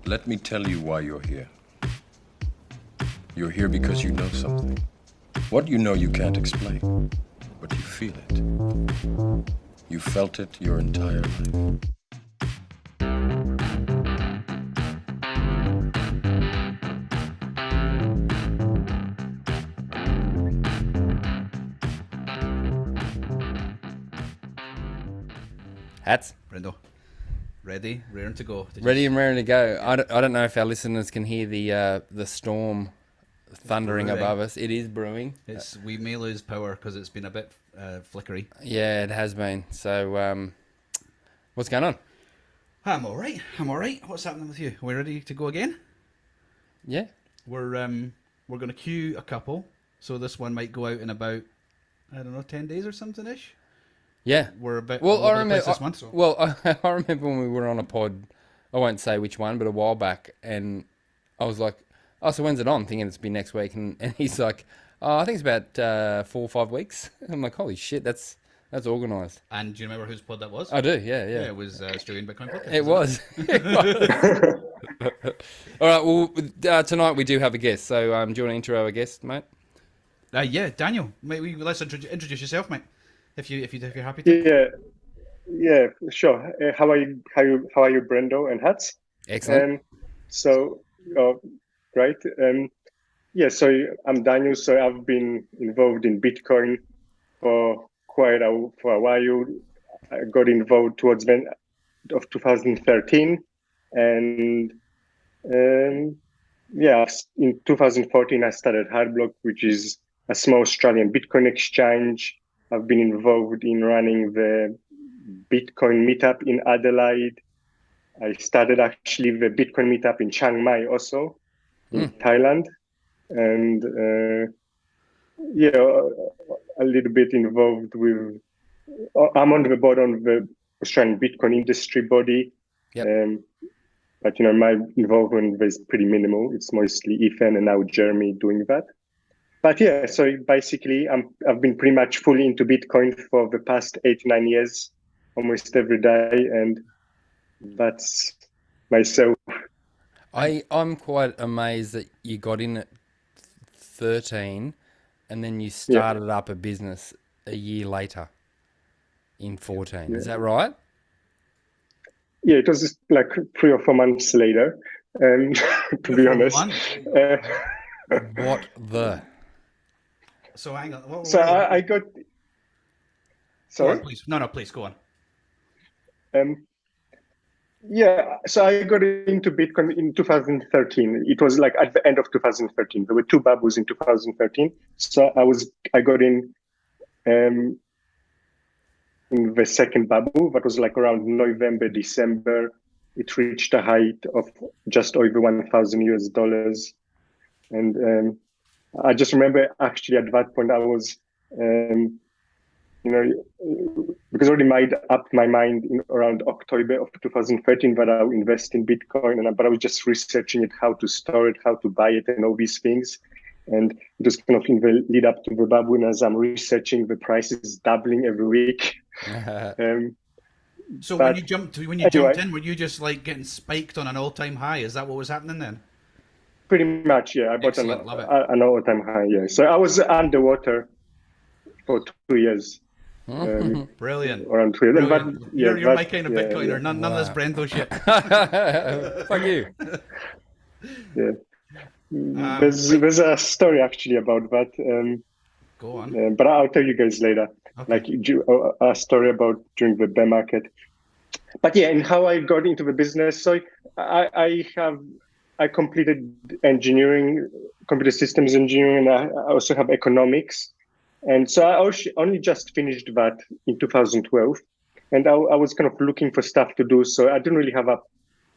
Let me tell you why you're here. You're here because you know something. What you know you can't explain, but you feel it. You felt it your entire life. Hats? Brendo, ready, raring to go. Ready and raring to go. I don't know if our listeners can hear the storm thundering brewing above us. It is brewing. We may lose power because it's been a bit flickery. Yeah, it has been. So, what's going on? I'm all right. What's happening with you? Are we ready to go again? Yeah. We're going to queue a couple. So this one might go out in about 10 days or something ish. Yeah. We're a bit Well, all I over the remember. place this month. So. I remember when we were on a pod. I won't say which one, but a while back, and I was like, "Oh, so when's it on?" Thinking it's be next week, and he's like, "Oh, I think it's about 4 or 5 weeks." I'm like, "Holy shit, that's organised." And do you remember whose pod that was? I do. Yeah. Yeah, it was Australian Bitcoin Podcast. It was. All right. Well, tonight we do have a guest. So, do you want to intro our guest, mate? Yeah, Daniel. Mate, let's introduce yourself, mate. If you're happy to. Yeah, sure. How are you, Brendo and Hats? Excellent. Right. So I'm Daniel. So I've been involved in Bitcoin for a while. I got involved towards the end of 2013, and in 2014 I started Hardblock, which is a small Australian Bitcoin exchange. I've been involved in running the Bitcoin meetup in Adelaide. I started actually the Bitcoin meetup in Chiang Mai also, in Thailand. And a little bit involved with, I'm on the board on the Australian Bitcoin industry body. Yep. But my involvement is pretty minimal. It's mostly Ethan and now Jeremy doing that. But yeah, so basically I've been pretty much fully into Bitcoin for the past 8-9 years, almost every day, and that's myself. I'm quite amazed that you got in at 13 and then you started up a business a year later in 14. Is that right? Yeah, it was just like 3 or 4 months later, to be honest. What the? So hang on. I got... Sorry? Go on, please. No, please, go on. So I got into Bitcoin in 2013. It was like at the end of 2013. There were 2 bubbles in 2013. So I got in the second bubble. That was like around November, December. It reached a height of just over $1,000. And I just remember actually at that point I was, because I already made up my mind in around October of 2013 that I would invest in Bitcoin, but I was just researching it, how to store it, how to buy it, and all these things. And it was kind of in the lead up to the bubble, and as I'm researching, the price is doubling every week. So when you jumped in, were you just like getting spiked on an all-time high? Is that what was happening then? Pretty much, yeah. I bought an all-time high, yeah. So I was underwater for 2 years. Brilliant. Around 2 years. Brilliant. But, you're my kind of Bitcoiner. Yeah. None of this Brendo shit. Fuck you. Yeah. There's a story actually about that. Go on. But I'll tell you guys later. Okay. Like a story about during the bear market. But yeah, and how I got into the business. So I completed engineering, computer systems engineering, and I also have economics. And so I only just finished that in 2012. And I was kind of looking for stuff to do. So I didn't really have a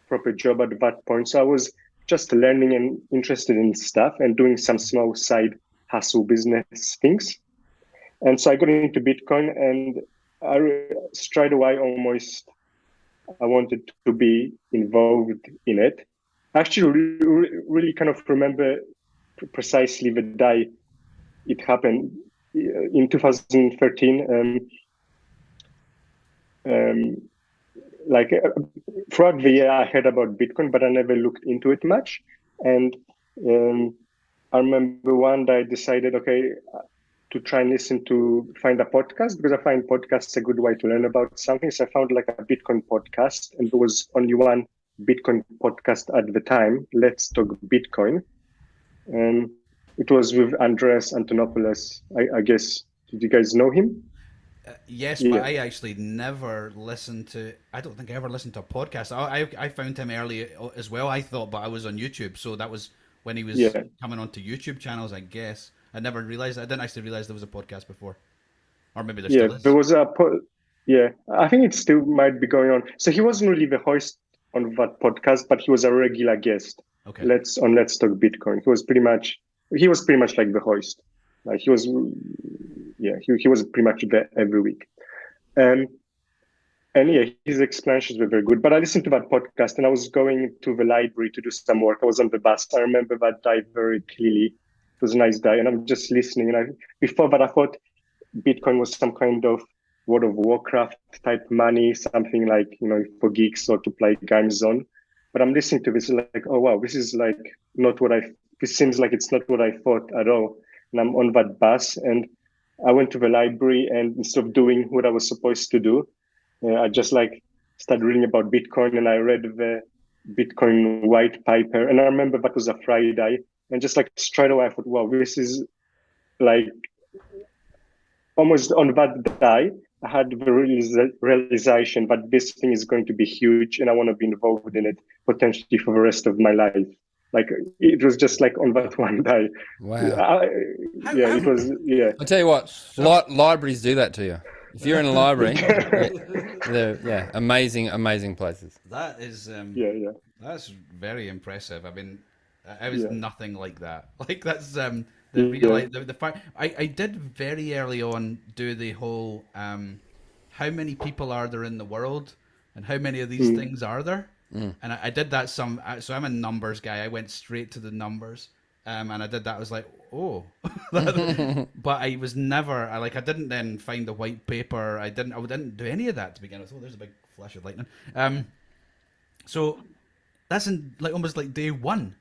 proper job at that point. So I was just learning and interested in stuff and doing some small side hustle business things. And so I got into Bitcoin, and straight away I wanted to be involved in it. I actually really kind of remember precisely the day it happened in 2013. like throughout the year I heard about Bitcoin, but I never looked into it much. And I remember one day I decided, okay, to try and find a podcast, because I find podcasts a good way to learn about something. So I found like a Bitcoin podcast, and there was only one Bitcoin podcast at the time, Let's Talk Bitcoin. And it was with Andreas Antonopoulos. I guess, did you guys know him? Yes, Yeah. but I actually never listened to. I don't think I ever listened to a podcast. I found him early as well. I thought, but I was on YouTube, so that was when he was Yeah. coming onto YouTube channels. I guess I never realized. I didn't actually realize there was a podcast before, or maybe there Yeah, still is. there was yeah, I think it still might be going on. So he wasn't really the host on that podcast, but he was a regular guest. Okay. Let's Talk Bitcoin. He was pretty much like the host. Like he was pretty much there every week. And yeah, his explanations were very good. But I listened to that podcast, and I was going to the library to do some work. I was on the bus. I remember that day very clearly. It was a nice day, and I'm just listening. And before that, I thought Bitcoin was some kind of World of Warcraft type money, something like, for geeks or to play games on. But I'm listening to this like, oh wow, this is like not what this seems like it's not what I thought at all. And I'm on that bus, and I went to the library, and instead of doing what I was supposed to do, I just like started reading about Bitcoin, and I read the Bitcoin white paper. And I remember that was a Friday, and just like straight away I thought, wow, this is like almost on that day, I had the realization that this thing is going to be huge, and I want to be involved in it potentially for the rest of my life. Like it was just like on that one day. Wow. It was. Yeah. I tell you what, libraries do that to you. If you're in a library, they're amazing places. That is Yeah. That's very impressive. I mean, I was nothing like that. Like that's the fact I did very early on do the whole how many people are there in the world and how many of these things are there, and I did that so I'm a numbers guy. I went straight to the numbers, and I did that. I was like, oh, but I was never I didn't then find the white paper. I didn't do any of that to begin with. Oh, there's a big flash of lightning. So that's in like almost like day one.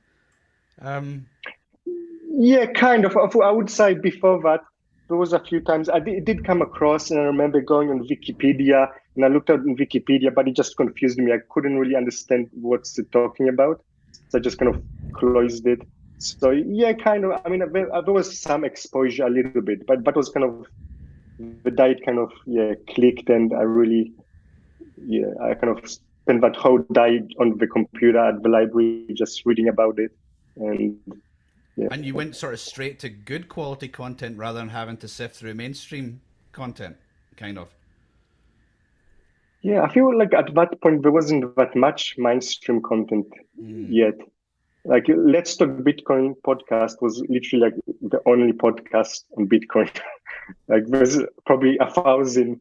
Yeah, kind of. I would say before that, there was a few times it did come across, and I remember going on Wikipedia, and I looked at Wikipedia, but it just confused me. I couldn't really understand what's it talking about, so I just kind of closed it. So yeah, kind of. I mean, there was some exposure a little bit, but that was kind of the day it kind of clicked, and I kind of spent that whole day on the computer at the library just reading about it, and. Yeah. And you went sort of straight to good quality content rather than having to sift through mainstream content, kind of. Yeah, I feel like at that point there wasn't that much mainstream content yet. Like Let's Talk Bitcoin podcast was literally like the only podcast on Bitcoin. Like there's probably 1,000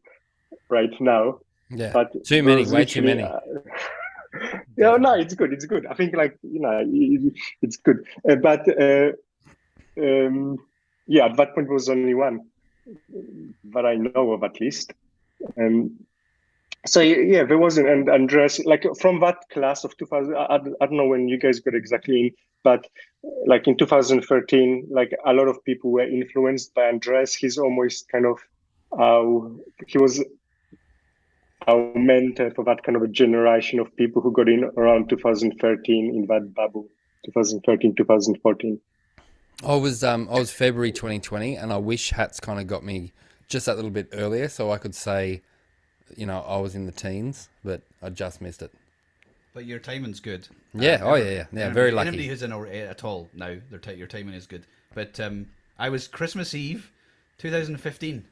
right now. Yeah, but too many, way too many. Yeah, no, it's good. It's good. I think it's good. At that point there was only one that I know of at least. So yeah, there wasn't. And Andreas, like from that class of 2000, I don't know when you guys got exactly in, but like in 2013, like a lot of people were influenced by Andreas. He's almost kind of, he was our mentor for that kind of a generation of people who got in around 2013 in that bubble, 2013, 2014. I was February 2020, and I wish Hats kind of got me just that little bit earlier, so I could say, I was in the teens, but I just missed it. But your timing's good. Yeah. Yeah. Very lucky. Anybody who's in at all now, your timing is good. But I was Christmas Eve, 2015.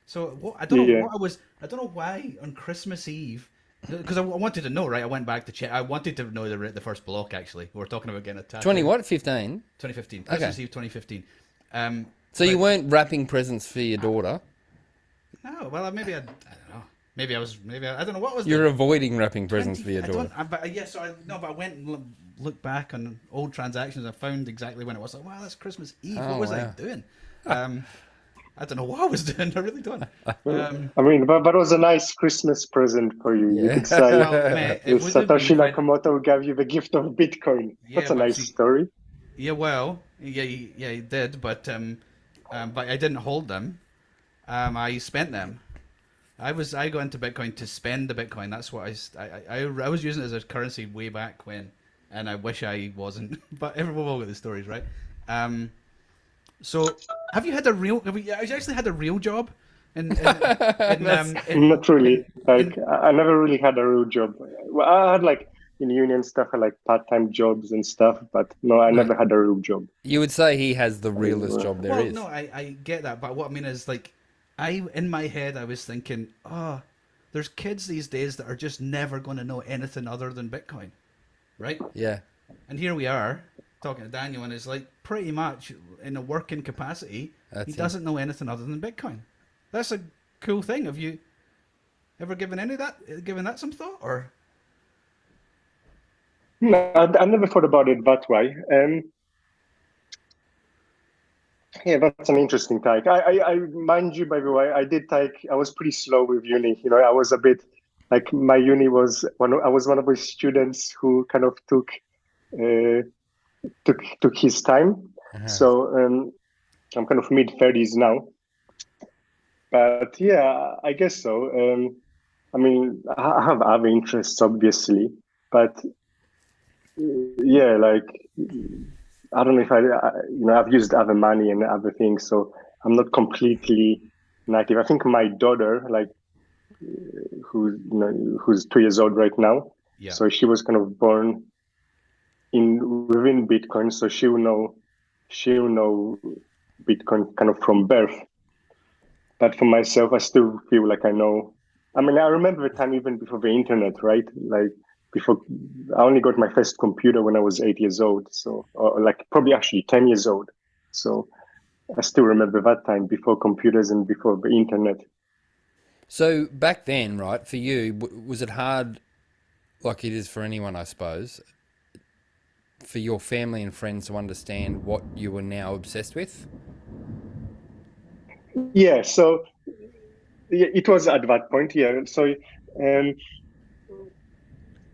So I don't know why on Christmas Eve, because I wanted to know, right? I went back to check. I wanted to know the first block actually. We were talking about getting a tattoo. 15? 2015. Christmas Eve 2015. So you weren't wrapping presents for your daughter? No. Well, maybe I don't know. Maybe I don't know what was. You're avoiding wrapping presents for your daughter. But I went and looked back on old transactions. I found exactly when it was. Like, wow, that's Christmas Eve. What was I doing? I don't know what I was doing. I really don't. I mean, but that was a nice Christmas present for you. You Yeah. could say Well, mate, it would have been Satoshi quite. Nakamoto gave you the gift of Bitcoin. Yeah, That's a but nice see, story. yeah, well, yeah, he did, but I didn't hold them. I spent them. I got into Bitcoin to spend the Bitcoin. That's what I was using it as a currency way back when, and I wish I wasn't. But everyone will get the stories, right? So have you had a real? Have you actually had a real job? Not really. In I never really had a real job. Well, I had like in union stuff, I like part-time jobs and stuff, but no, I right. never had a real job. You would say he has the realest job there Well, is. no, I get that, but what I mean is like, in my head I was thinking, oh, there's kids these days that are just never going to know anything other than Bitcoin, right? Yeah. And here we are talking to Daniel, and it's like pretty much in a working capacity, That's he it. doesn't know anything other than Bitcoin. That's a cool thing. Have you ever given that some thought, or? No, I never thought about it that way. Yeah, that's an interesting take. I mind you, by the way, I was pretty slow with uni. You know, I was a bit like my uni was I was one of those students who kind of uh, took his time. Uh-huh. So I'm kind of mid-30s now. But yeah, I guess so. I mean, I have other interests, obviously, but yeah, like I don't know if I've used other money and other things, so I'm not completely native. I think my daughter, like, who's 2 years old right now, Yeah. so she was kind of born in within Bitcoin, so she'll know Bitcoin kind of from birth. But for myself, I still feel like I know. I mean, I remember the time even before the internet, right? Like before, I only got my first computer when I was 8 years old. So, or like probably actually 10 years old. So I still remember that time before computers and before the internet. So back then, right, for you, was it hard, like it is for anyone, I suppose, for your family and friends to understand what you were now obsessed with? Yeah. So yeah, it was at that point. Yeah. So um,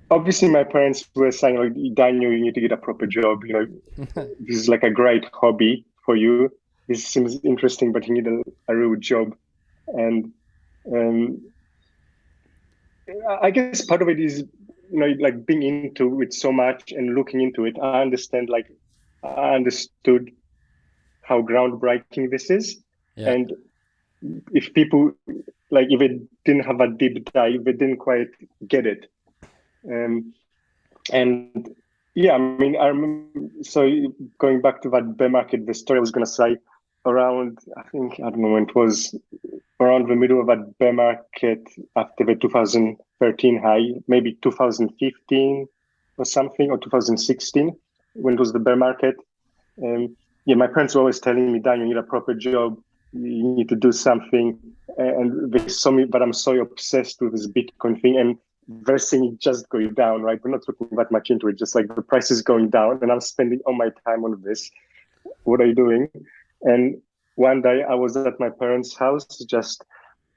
obviously my parents were saying like, Daniel, you need to get a proper job. You know, this is like a great hobby for you. This seems interesting, but you need a real job. And um, I guess part of it is, like being into it so much and looking into it. I understood how groundbreaking this is. Yeah. And if people, like, if it didn't have a deep dive, they didn't quite get it. And yeah, I mean, I remember, so going back to that bear market, the story I was going to say around, I don't know when it was, around the middle of that bear market after the 2013 high, maybe 2015 or something, or 2016, when it was the bear market. Yeah, my parents were always telling me, Dan, you need a proper job, you need to do something. And they saw me, but I'm so obsessed with this Bitcoin thing. And they're seeing it just going down, right? We're not looking that much into it, just like the price is going down, and I'm spending all my time on this. What are you doing? And one day I was at my parents' house, just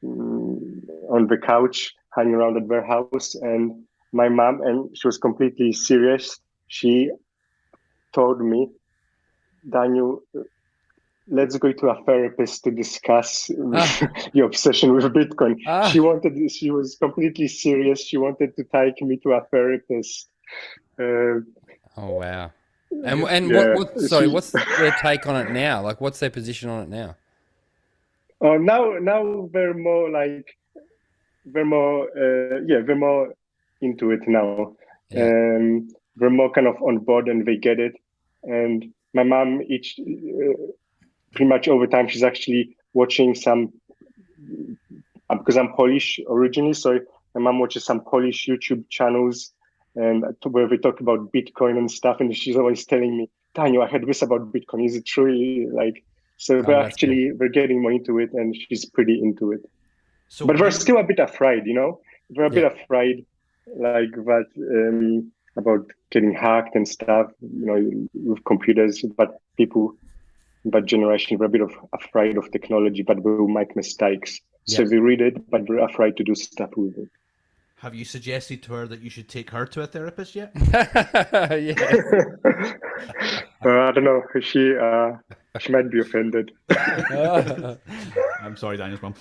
on the couch, hanging around at their house, and my mom, and she was completely serious. She told me, Daniel, let's go to a therapist to discuss your obsession with Bitcoin. Ah. She was completely serious. She wanted to take me to a therapist. Uh, Oh wow. And yeah, sorry, what's their take on it now? Like what's their position on it now? now they're more into it now. Yeah. They're more kind of on board and they get it. And my mom, pretty much over time, she's actually watching some, because I'm Polish originally, so my mom watches some Polish YouTube channels and where we talk about Bitcoin and stuff, and she's always telling me, Daniel, I heard this about Bitcoin. Is it true? Like, so Oh, that's cool. we're getting more into it, and she's pretty into it. So But we're when still a bit afraid, We're a Yeah. bit afraid, like that, about getting hacked and stuff, with computers. But people that generation were a bit of afraid of technology, but we will make mistakes. So Yes. we read it, but we're afraid to do stuff with it. Have you suggested to her that you should take her to a therapist yet? Yeah. I don't know. She might be offended. I'm sorry, Daniel's mum.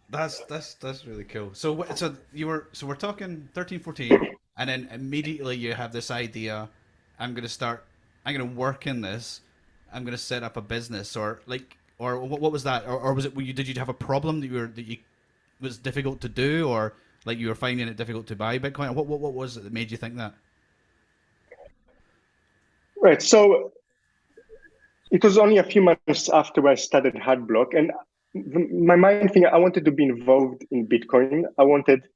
That's really cool. So we're talking 13, 14, and then immediately you have this idea. I'm gonna work in this. I'm gonna set up a business, or what was that? Or was it? Did you have a problem that you was difficult to do, or like you were finding it difficult to buy Bitcoin? What was it that made you think that? Right. So it was only a few months after I started Hardblock, and my main thing, I wanted to be involved in Bitcoin. I wanted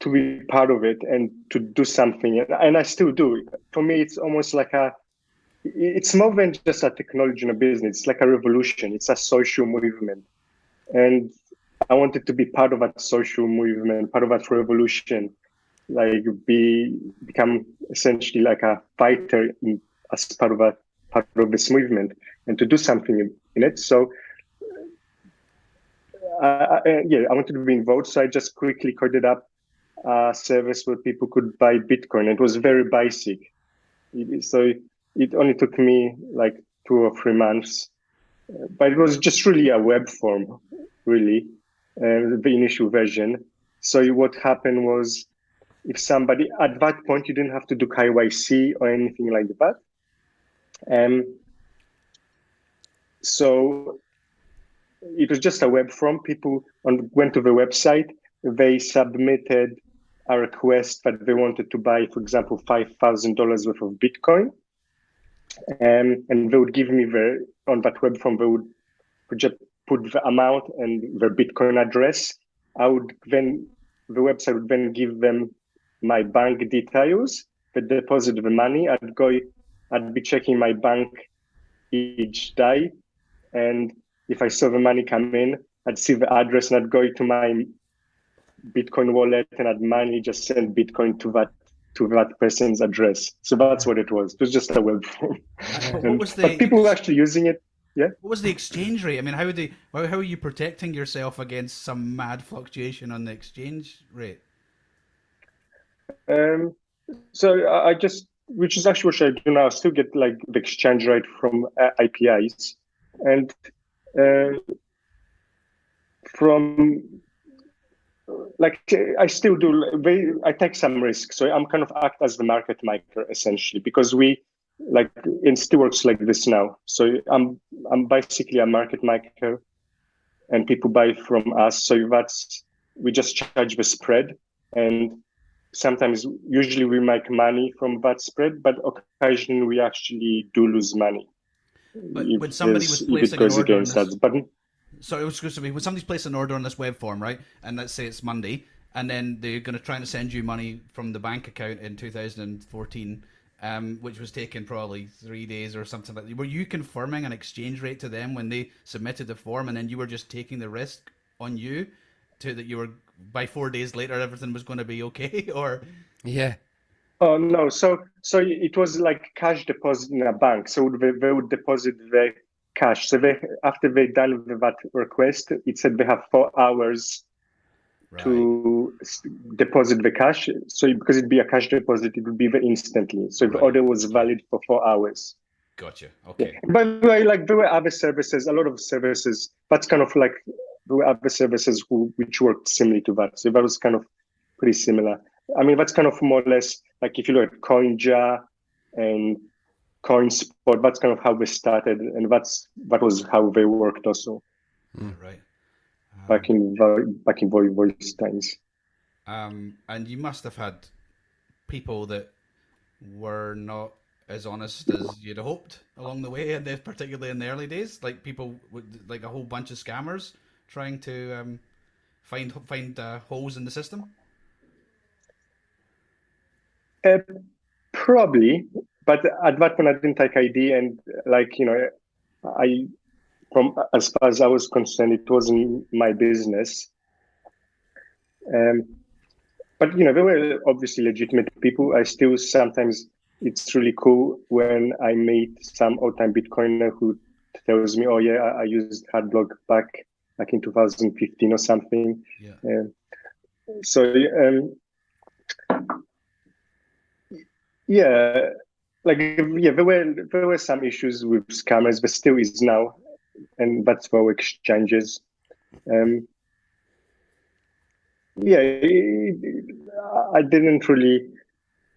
to be part of it and to do something, and I still do. For me, it's almost like it's more than just a technology in a business. It's like a revolution. It's a social movement, and I wanted to be part of that social movement, part of that revolution, like become essentially like a fighter as part of this movement, and to do something in it. So I wanted to be involved. So I just quickly coded up a service where people could buy Bitcoin. It was very basic. So it only took me like 2 or 3 months, but it was just really a web form, really, the initial version. So what happened was, if somebody at that point, you didn't have to do KYC or anything like that. So it was just a web form. People went to the website, they submitted a request that they wanted to buy, for example, $5,000 worth of Bitcoin. And they would give me on that web form, they would just put the amount and their Bitcoin address. The website would then give them my bank details, they deposit the money. I'd be checking my bank each day. And if I saw the money come in, I'd see the address and I'd go to my Bitcoin wallet and I'd manually just send Bitcoin to that person's address. So that's what it was. It was just a web form. But people were actually using it. Yeah. What was the exchange rate? I mean, how are you protecting yourself against some mad fluctuation on the exchange rate? So I just, which is actually what I do now, I still get like the exchange rate from APIs, and from like I still do. I take some risk, so I'm kind of act as the market maker essentially, because it still works like this now. So I'm basically a market maker, and people buy from us. So we just charge the spread, and usually we make money from that spread, but occasionally we actually do lose money. But when somebody was placing an order on this, so it was supposed to be when somebody's placing an order on this web form, right? And let's say it's Monday, and then they're going to try to send you money from the bank account in 2014, which was taking probably 3 days or something like that. Were you confirming an exchange rate to them when they submitted the form, and then you were just taking the risk on you that you were by 4 days later everything was going to be okay? Or Yeah. Oh no! So it was like cash deposit in a bank. So they would deposit the cash. So after they done with that request, it said they have 4 hours to deposit the cash. So because it'd be a cash deposit, it would be there instantly. So the order was valid for 4 hours. Gotcha. Okay. Yeah. By the way, like there were other services, a lot of services. That's kind of like there were other services which worked similarly to that. So that was kind of pretty similar. I mean, that's kind of more or less like if you look at CoinJar and CoinSpot, that's kind of how they started, and that was how they worked also. Right. Back in voice times. And you must have had people that were not as honest as you'd hoped along the way, and particularly in the early days, like people with like a whole bunch of scammers trying to find holes in the system. Probably, but at that point I didn't take ID, and from as far as I was concerned, it wasn't my business. But there were obviously legitimate people. I still sometimes it's really cool when I meet some old-time Bitcoiner who tells me, "Oh yeah, I used Hardblock back in 2015 or something." Yeah. So yeah, like yeah, there were some issues with scammers, but still is now, and that's for exchanges. Um, yeah, I didn't really.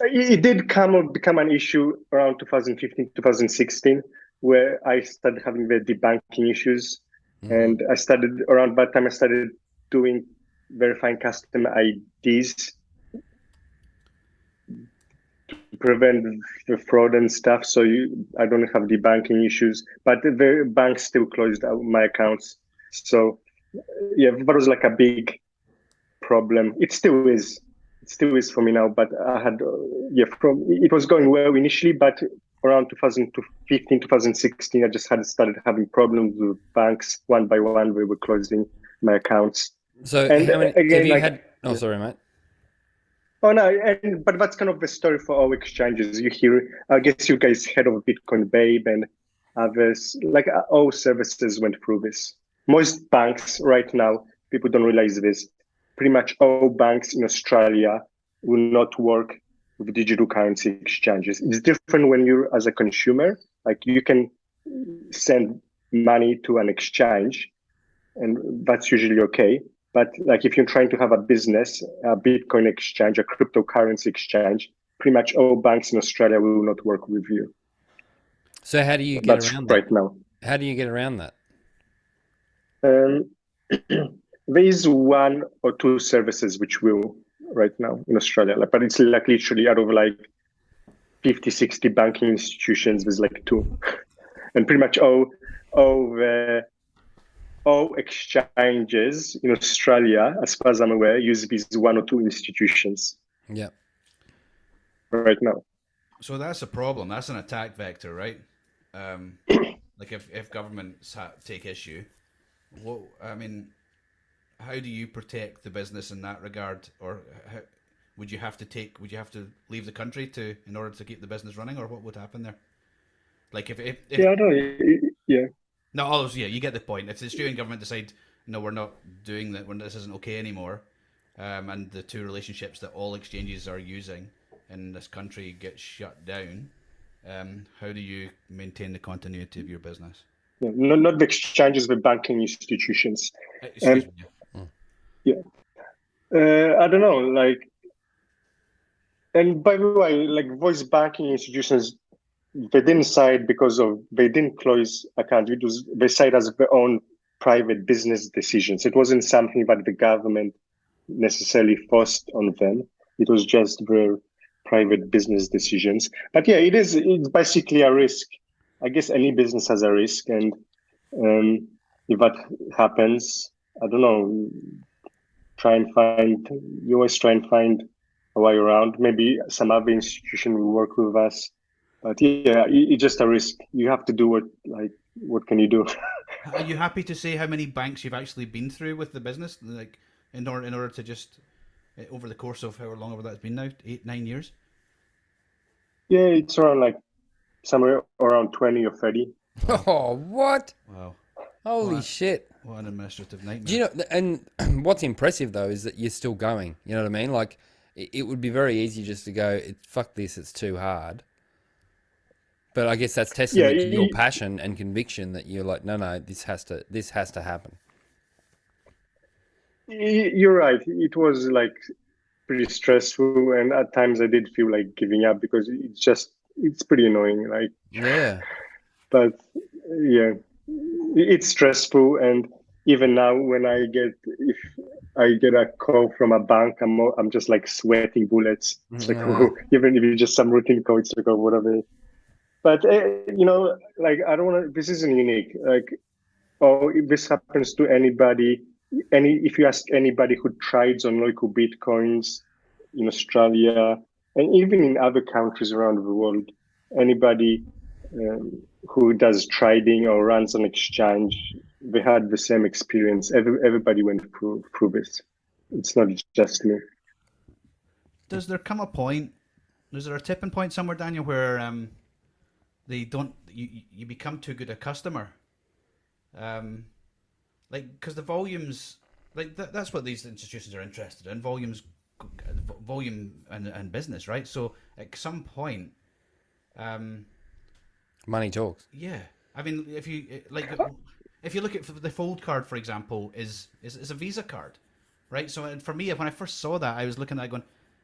It did become an issue around 2015, 2016, where I started having the debunking issues, and I started around that time. I started doing verifying customer IDs to prevent the fraud and stuff. So I don't have debunking issues, but the bank still closed out my accounts. So yeah, that was like a big problem. It still is. It still is for me now. But I had, yeah, from it was going well initially, but around 2015, 2016, I just had started having problems with banks one by one. We were closing my accounts. So And how many again, have you like, had? Oh, sorry, mate. oh no, but that's kind of the story for all exchanges. You hear, I guess you guys heard of Bitcoin Babe and others. Like all services went through this. Most banks right now, people don't realize this. Pretty much all banks in Australia will not work with digital currency exchanges. It's different when you're as a consumer. Like you can send money to an exchange, and that's usually okay. But like if you're trying to have a business, a Bitcoin exchange, a cryptocurrency exchange, pretty much all banks in Australia will not work with you. So how do you get That's around that? right now. How do you get around that? Um, there is one or two services which will right now in Australia, like, but it's like literally out of like 50, 60 banking institutions, there's like two. And pretty much all exchanges in Australia, as far as I'm aware, use these one or two institutions Yeah. right now. So that's a problem. That's an attack vector, right? Like if governments take issue, what I mean, how do you protect the business in that regard, or how, would you have to leave the country to in order to keep the business running, or what would happen there? Like if Yeah, I don't know. Yeah. no, oh, yeah, you get the point. If the Australian government decide no, we're not doing that, when this isn't okay anymore, and the two relationships that all exchanges are using in this country get shut down, how do you maintain the continuity of your business? Yeah, not the exchanges, the banking institutions. Excuse me. Yeah. I don't know. Like, and by the way, like voice banking institutions, they didn't side because of they didn't close accounts. It was they side as their own private business decisions. It wasn't something that the government necessarily forced on them. It was just their private business decisions. But yeah, it's basically a risk. I guess any business has a risk, and if that happens, I don't know. You always try and find a way around. Maybe some other institution will work with us. But yeah, it's just a risk. You have to do what can you do? Are you happy to say how many banks you've actually been through with the business, like in order to just over the course of however long over that's been now, 8, 9 years? Yeah, it's around like somewhere around 20 or 30. Oh, what? Wow, Holy what, shit. what an administrative nightmare. Do you know, and what's impressive though is that you're still going. You know what I mean? Like, it would be very easy just to go, fuck this, it's too hard. But I guess that's Yeah, testament to your passion and conviction that you're like, no, this has to happen. you're right. It was like pretty stressful, and at times I did feel like giving up because it's pretty annoying. Like, Yeah. but yeah, it's stressful, and even now when if I get a call from a bank, I'm just like sweating bullets. It's like even if it's just some routine call, it's like oh, whatever. But like I don't want to. This isn't unique. Like oh, if this happens to anybody, if you ask anybody who trades on local bitcoins in Australia and even in other countries around the world, anybody who does trading or runs an exchange, they had the same experience. Everybody went through this. It's not just me. Does there come a point is there a tipping point somewhere, Daniel, where they don't you become too good a customer? Like, because the volumes, like that's what these institutions are interested in, volume and business, right? So at some point, Money talks. yeah, I mean, if you look at the Fold card, for example, is a Visa card, right? So for me, when I first saw that, I was looking at it going,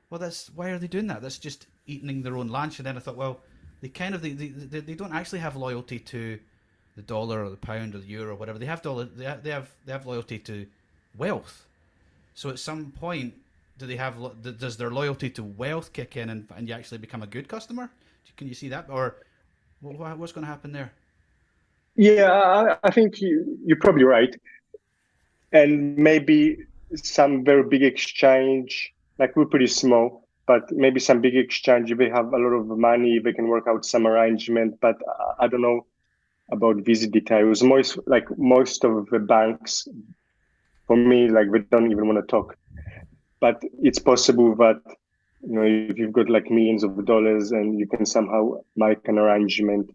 well, that's, why are they doing that? That's just eating their own lunch. And then I thought, well, they kind of they don't actually have loyalty to the dollar or the pound or the euro or whatever. They have they have loyalty to wealth. So at some point, does their loyalty to wealth kick in, and you actually become a good customer? Can you see that, or what's going to happen there? Yeah, I think you're probably right. And maybe some very big exchange, like we're pretty small, but maybe some big exchange, if they have a lot of money, they can work out some arrangement. But I don't know about Visa details. Most of the banks, for me, like they don't even want to talk. But it's possible that, if you've got like millions of dollars and you can somehow make an arrangement.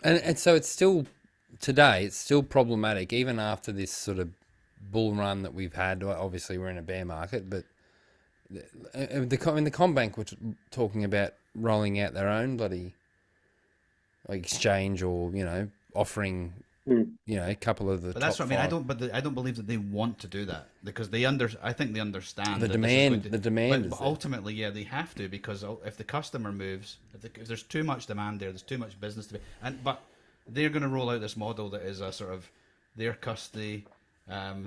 And so it's still, today, it's still problematic, even after this sort of bull run that we've had. Obviously, we're in a bear market, but in the Combank were talking about rolling out their own bloody exchange, or offering a couple of the. But that's top what I mean. five. I don't believe that they want to do that, because I think they understand The that demand. The demand. But ultimately, yeah, they have to, because if the customer moves, if there's too much demand there's too much business to be, but they're going to roll out this model that is a sort of their custody,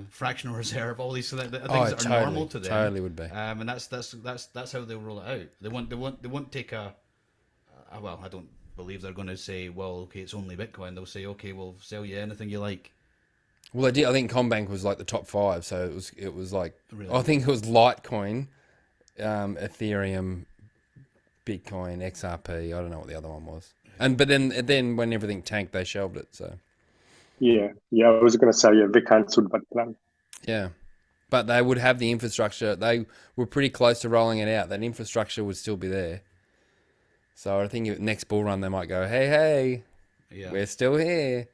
fractional reserve, all these things that are normal to them. Totally would be. And that's how they'll roll it out. They won't take well, I don't believe they're going to say, well, okay, it's only Bitcoin. They'll say, okay, we'll sell you anything you like. Well, I think Combank was like the top five, so it was like, Really? I think it was Litecoin, Ethereum, Bitcoin, XRP. I don't know what the other one was. But then when everything tanked, they shelved it. So Yeah, I was going to say, they cancelled that plan. yeah, but they would have the infrastructure. They were pretty close to rolling it out. That infrastructure would still be there. So I think next bull run they might go, hey, Yeah. we're still here.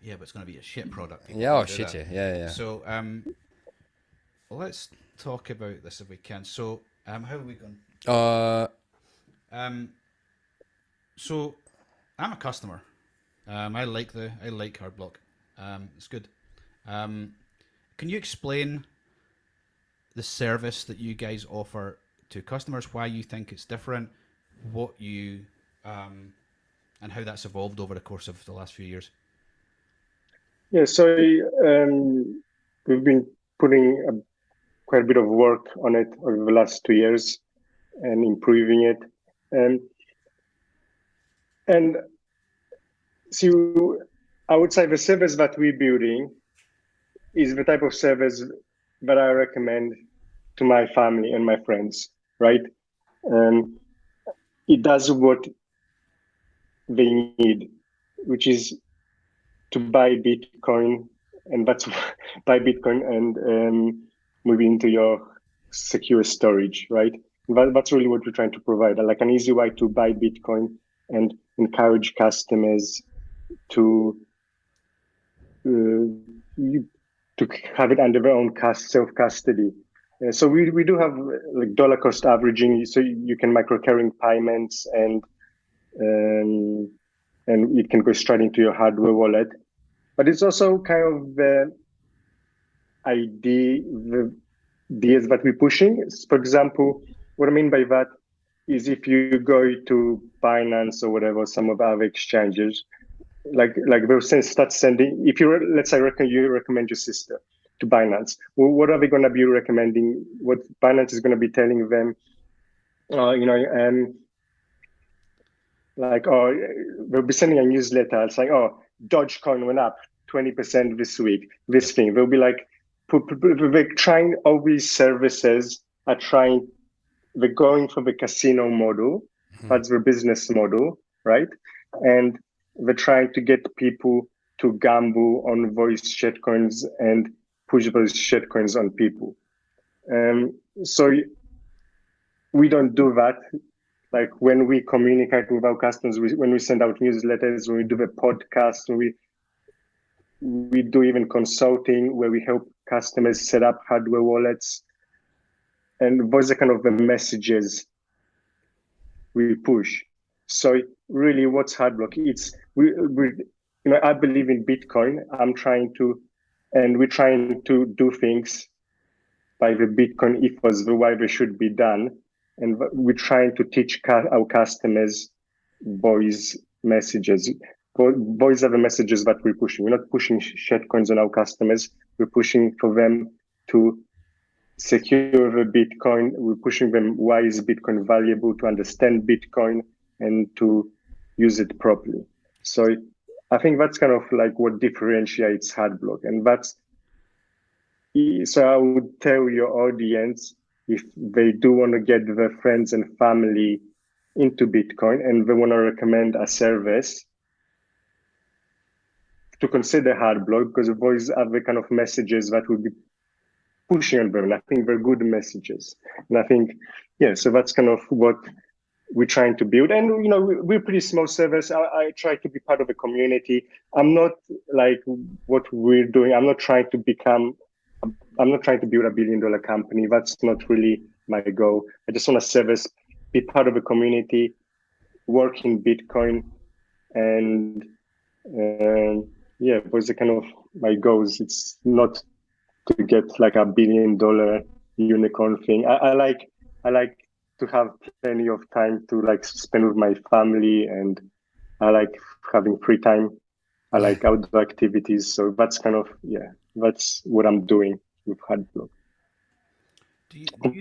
Yeah, but it's going to be a shit product. Yeah, shit, yeah. So, let's talk about this if we can. So, how are we going? So, I'm a customer. I like Hardblock. It's good. Can you explain the service that you guys offer to customers? Why you think it's different? What you and how that's evolved over the course of the last few years? Yeah, so we've been putting quite a bit of work on it over the last 2 years and improving it. And so I would say the service that we're building is the type of service that I recommend to my family and my friends, right? It does what they need, which is to buy Bitcoin, and that's buy Bitcoin and move into your secure storage, right? That's really what we're trying to provide, like an easy way to buy Bitcoin and encourage customers to have it under their own self-custody. So we do have like dollar cost averaging, so you can make recurring payments and it can go straight into your hardware wallet. But it's also kind of the ideas that we're pushing. For example, what I mean by that is if you go to Binance or whatever, some of our exchanges, like they'll start sending, if you, let's say, you recommend your sister to Binance, well, what are they going to be recommending? What Binance is going to be telling them, they'll be sending a newsletter saying, Dogecoin went up 20% this week, thing. They'll be like, they're trying, all these services are trying, they're going for the casino model. That's the business model, right? And they're trying to get people to gamble on those shitcoins and push those shitcoins on people. So we don't do that. Like when we communicate with our customers, when we send out newsletters, when we do the podcast, when we do even consulting where we help customers set up hardware wallets. And those are kind of the messages we push. So really, what's Hardblock? It's I believe in Bitcoin. We're trying to do things by the Bitcoin ethos, the way they should be done, and we're trying to teach our customers those messages. Those are the messages that we're pushing. We're not pushing shitcoins on our customers. We're pushing for them to secure the Bitcoin. We're pushing them why is Bitcoin valuable, to understand Bitcoin and to use it properly. So I think that's kind of like what differentiates Hardblock. And so I would tell your audience, if they do want to get their friends and family into Bitcoin and they want to recommend a service, to consider Hardblock, because those are the kind of messages that would be pushing on them. And I think they're good messages. And I think, so that's kind of what we're trying to build. And, we're a pretty small service. I try to be part of a community. I'm not like what we're doing. I'm not trying to build a billion-dollar company. That's not really my goal. I just want to be part of a community, work in Bitcoin, and those are kind of my goals. It's not to get like a billion-dollar unicorn thing. I like to have plenty of time to like spend with my family, and I like having free time. I like outdoor activities. So that's kind of, that's what I'm doing with Hardblock.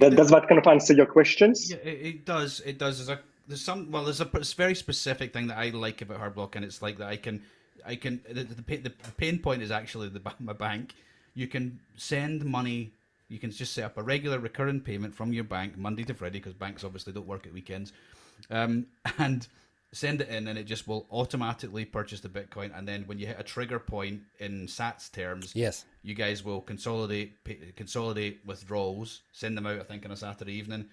Does that kind of answer your questions? Yeah, it does. It does. There's a very specific thing that I like about Hardblock, and it's like that the pain point is actually my bank. You can send money. You can just set up a regular recurring payment from your bank Monday to Friday, because banks obviously don't work at weekends, and send it in, and it just will automatically purchase the Bitcoin. And then when you hit a trigger point in Sats terms, yes, you guys will consolidate withdrawals, send them out, I think, on a Saturday evening,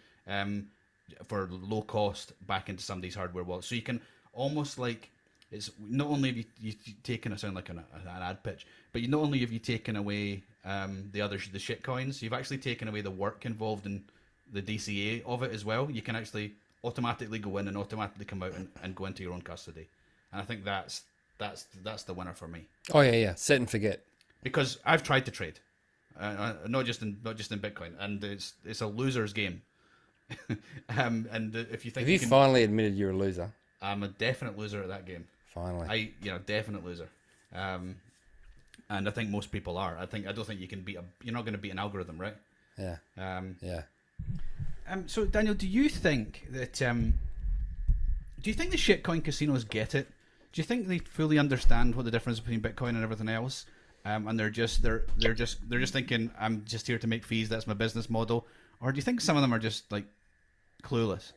for low cost back into somebody's hardware wallet. So you can almost like, it's not only have you taken, it sound like an ad pitch, but not only have you taken away the shit coins, you've actually taken away the work involved in the DCA of it as well. You can actually automatically go in and automatically come out and go into your own custody. And I think that's the winner for me. Oh yeah, set and forget. Because I've tried to trade, not just in Bitcoin, and it's a loser's game. And if you think have you finally admitted you're a loser? I'm a definite loser at that game. Finally, definite loser. And I think most people are. I don't think you can you're not going to beat an algorithm, right? Yeah. Yeah. So Daniel, do you think that the shitcoin casinos get it? Do you think they fully understand what the difference between Bitcoin and everything else? And they're just thinking, I'm just here to make fees. That's my business model. Or do you think some of them are just like clueless?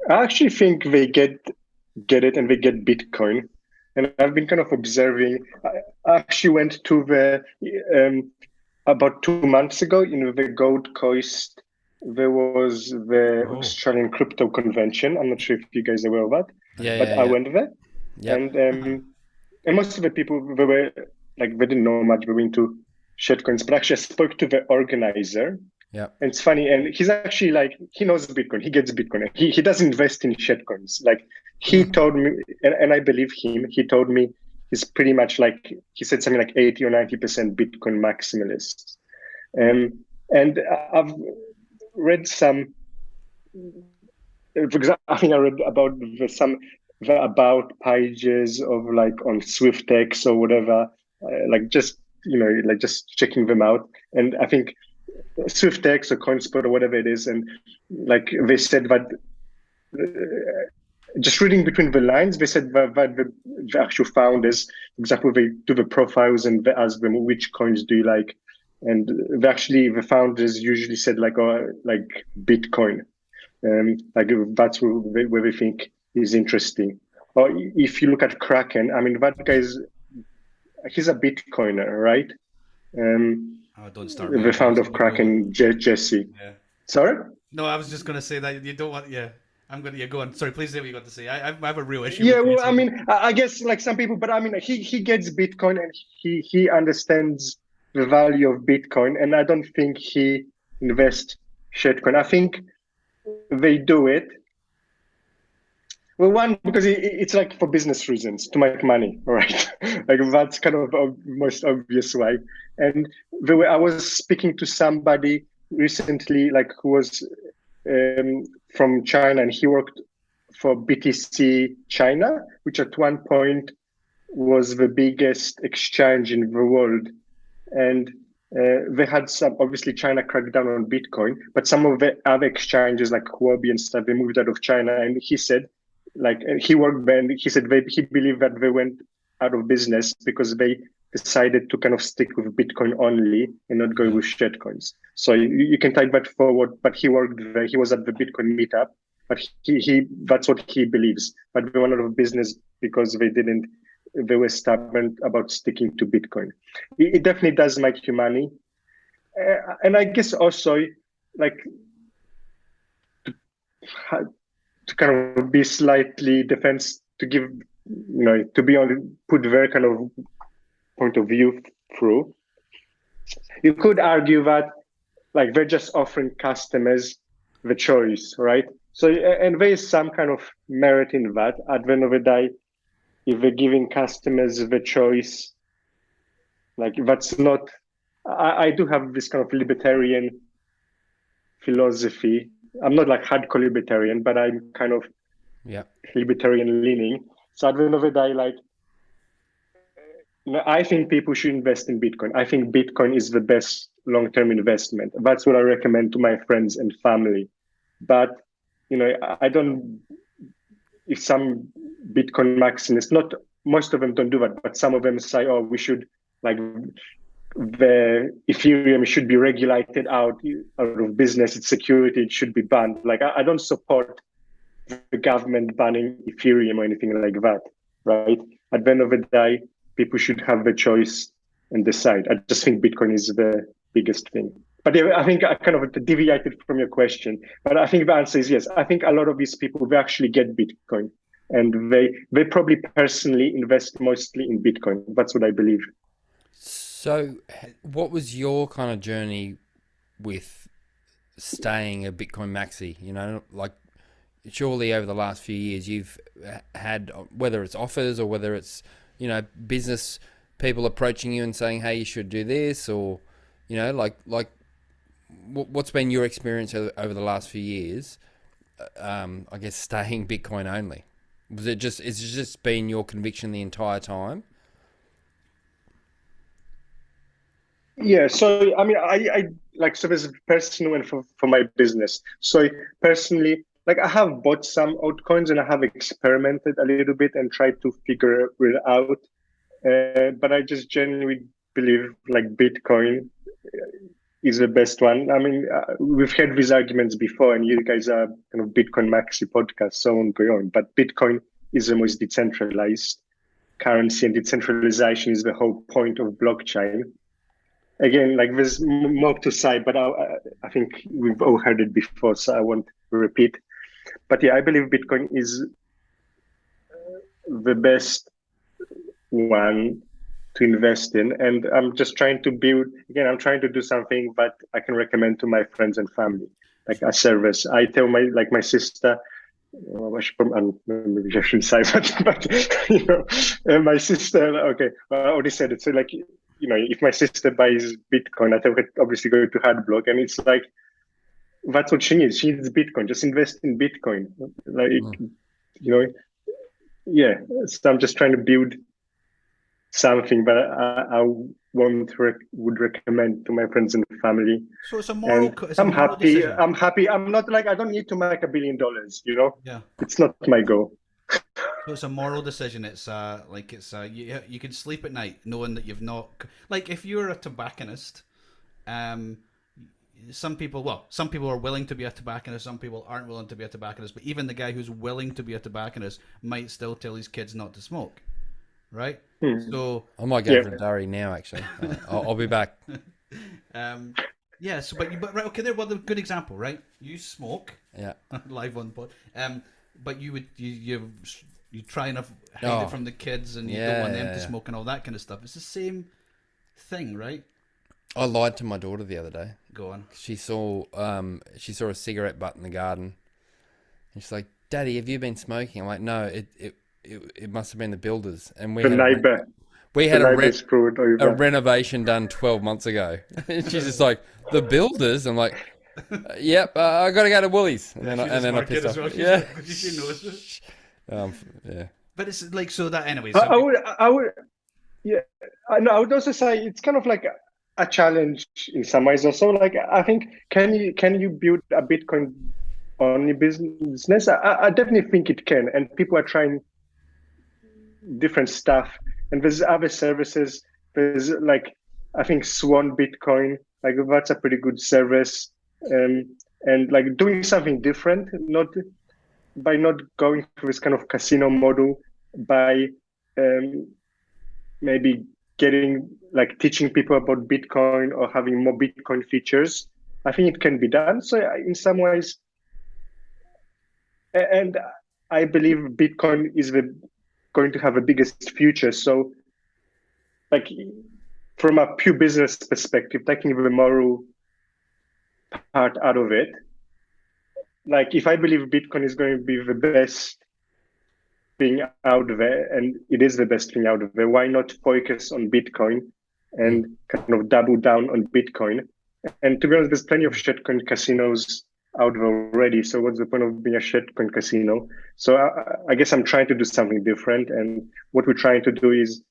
I actually think they get it, and they get Bitcoin. And I've been kind of observing. I actually went to the about 2 months ago in the Gold Coast. There was the Australian Crypto Convention. I'm not sure if you guys are aware of that. I went there. Yep. And most of the people, they were like, they didn't know much. They were into shitcoins. But actually, I spoke to the organizer. Yeah. And it's funny. And he's actually like, he knows Bitcoin. He gets Bitcoin. He doesn't invest in shitcoins. Like, he told me, and I believe him, he told me he's pretty much like, he said something like 80 or 90% Bitcoin maximalist. And I've read some, for example, I think I read about the about pages of like on SwiftX or whatever, just checking them out. And I think SwiftX or CoinSpot or whatever it is, and like they said that, just reading between the lines, they said that the actual founders, for example, they do the profiles and they ask them, which coins do you like? And the founders usually said like Bitcoin. Like that's where they think is interesting. Or if you look at Kraken, I mean, that he's a Bitcoiner, right? Don't start. The founder of Kraken, Jesse. Yeah. Sorry? No, I was just going to say that you don't want. Yeah, I'm going to. Yeah, go on. Sorry, please say what you got to say. I have a real issue. Yeah, with well, I Tracy. mean, I guess like some people, but I mean, he gets Bitcoin and he understands the value of Bitcoin, and I don't think he invests shitcoin. I think they do it. Well, one because it's like for business reasons to make money, right? Like that's kind of a most obvious way. And I was speaking to somebody recently, like who was from China, and he worked for BTC China, which at one point was the biggest exchange in the world. And they had some, obviously, China cracked down on Bitcoin, but some of the other exchanges like Huobi and stuff, they moved out of China. And he said, like, he worked there, and he said he believed that they went out of business because they decided to kind of stick with Bitcoin only and not go with shitcoins. So you can take that forward, but he worked there. He was at the Bitcoin meetup, but he that's what he believes. But they went out of business because they were stubborn about sticking to Bitcoin. It definitely does make you money. And I guess also, like, to kind of be slightly defense, to give, to be on, put their kind of point of view through. You could argue that, like, they're just offering customers the choice, right? So, and there is some kind of merit in that. At the end of the day, if they're giving customers the choice, like that's not, I do have this kind of libertarian philosophy. I'm not like hardcore libertarian, but I'm kind of libertarian leaning. So at the end of the day, like, I think people should invest in Bitcoin. I think Bitcoin is the best long-term investment. That's what I recommend to my friends and family. But, I don't, if some Bitcoin maximalists, not most of them don't do that, but some of them say, oh, we should, like, the Ethereum should be regulated out of business, its security, it should be banned. Like, I don't support the government banning Ethereum or anything like that, right? At the end of the day, people should have the choice and decide. I just think Bitcoin is the biggest thing. But yeah, I think I kind of deviated from your question, but I think the answer is yes. I think a lot of these people, they actually get Bitcoin, and they probably personally invest mostly in Bitcoin. That's what I believe. So what was your kind of journey with staying a Bitcoin maxi? Like, surely over the last few years you've had, whether it's offers or whether it's, business people approaching you and saying, hey, you should do this, or, what's been your experience over the last few years, I guess, staying Bitcoin only? Is it just been your conviction the entire time? Yeah, so I mean, I like, so there's personal and for my business. So personally, like, I have bought some altcoins and I have experimented a little bit and tried to figure it out. But I just genuinely believe like Bitcoin is the best one. I mean, we've had these arguments before, and you guys are kind of Bitcoin maxi podcast, so on go on. But Bitcoin is the most decentralized currency, and decentralization is the whole point of blockchain. Again, like, there's more to say, but I think we've all heard it before, so I won't repeat. But yeah, I believe Bitcoin is the best one to invest in, and I'm just trying to build. Again, I'm trying to do something that I can recommend to my friends and family, like a service. I tell my sister. Well, maybe I shouldn't say that, but my sister. Okay, I already said it. So, like, if my sister buys Bitcoin, I tell her obviously go to Hardblock, and it's like, that's what she needs. She needs Bitcoin. Just invest in Bitcoin. Like, yeah. So I'm just trying to build something that I would recommend to my friends and family. So it's a moral. I'm happy. Decision. I'm happy. I'm not like, I don't need to make $1 billion. Yeah. It's not my goal. So it's a moral decision. It's you can sleep at night knowing that you've not, like, if you're a tobacconist, some people are willing to be a tobacconist, some people aren't willing to be a tobacconist, but even the guy who's willing to be a tobacconist might still tell his kids not to smoke, right? So I might go for a durry now, actually. I'll be back. Yeah, so but right, okay, there. Well, a good example, right? You smoke, Yeah. live on pod, but you try and hide it from the kids, and you don't want them to smoke and all that kind of stuff. It's the same thing, right? I lied to my daughter the other day. Go on. She saw a cigarette butt in the garden, and she's like, "Daddy, have you been smoking?" I'm like, "No, it must have been the builders." And we had a renovation done 12 months ago. And she's just like, "The builders?" I'm like, "Yep, I got to go to Woolies." And then I pissed off. Well. Yeah. She knows it. Yeah. But it's like, so that anyway. I would, yeah. I would also say it's kind of like a challenge in some ways. Also, like I think, can you build a Bitcoin only business? I definitely think it can, and people are trying different stuff. And there's other services. There's like, I think Swan Bitcoin, like that's a pretty good service. And like doing something different, not going through this kind of casino model, by maybe teaching people about Bitcoin or having more Bitcoin features. I think it can be done. So in some ways, and I believe Bitcoin is going to have the biggest future. So like from a pure business perspective, taking the moral part out of it, like if I believe Bitcoin is going to be the best thing out there, and it is the best thing out there, why not focus on Bitcoin and kind of double down on Bitcoin? And to be honest, there's plenty of shitcoin casinos out there already. So what's the point of being a shitcoin casino? So I guess I'm trying to do something different. And what we're trying to do is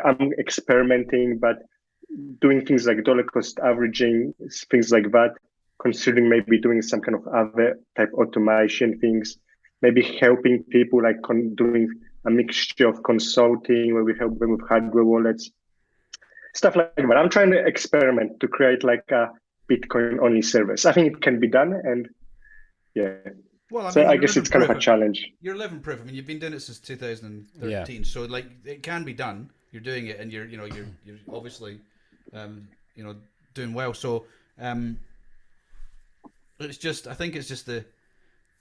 I'm experimenting, but doing things like dollar cost averaging, things like that, considering maybe doing some kind of other type automation things, maybe helping people, like doing a mixture of consulting where we help them with hardware wallets, stuff like that. I'm trying to experiment to create like a Bitcoin only service. I think it can be done, and yeah. Well, so I guess it's kind of a challenge. You're living proof. I mean, you've been doing it since 2013, so like it can be done. You're doing it, and you're obviously doing well. So it's just, I think it's just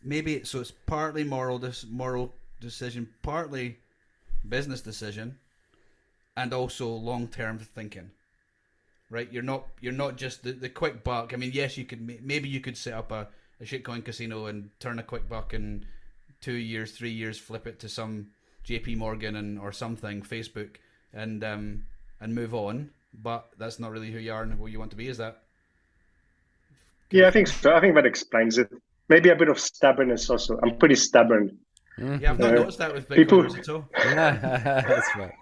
it's partly moral decision, partly business decision, and also long-term thinking. Right? You're not just the quick buck. I mean, yes, you could maybe you could set up a shitcoin casino and turn a quick buck in 2 years, 3 years, flip it to some JP Morgan or something, Facebook, and move on. But that's not really who you are and who you want to be, is that? Yeah, I think so. I think that explains it. Maybe a bit of stubbornness also. I'm pretty stubborn. Yeah, I've not noticed that with Bitcoiners at all. That's right.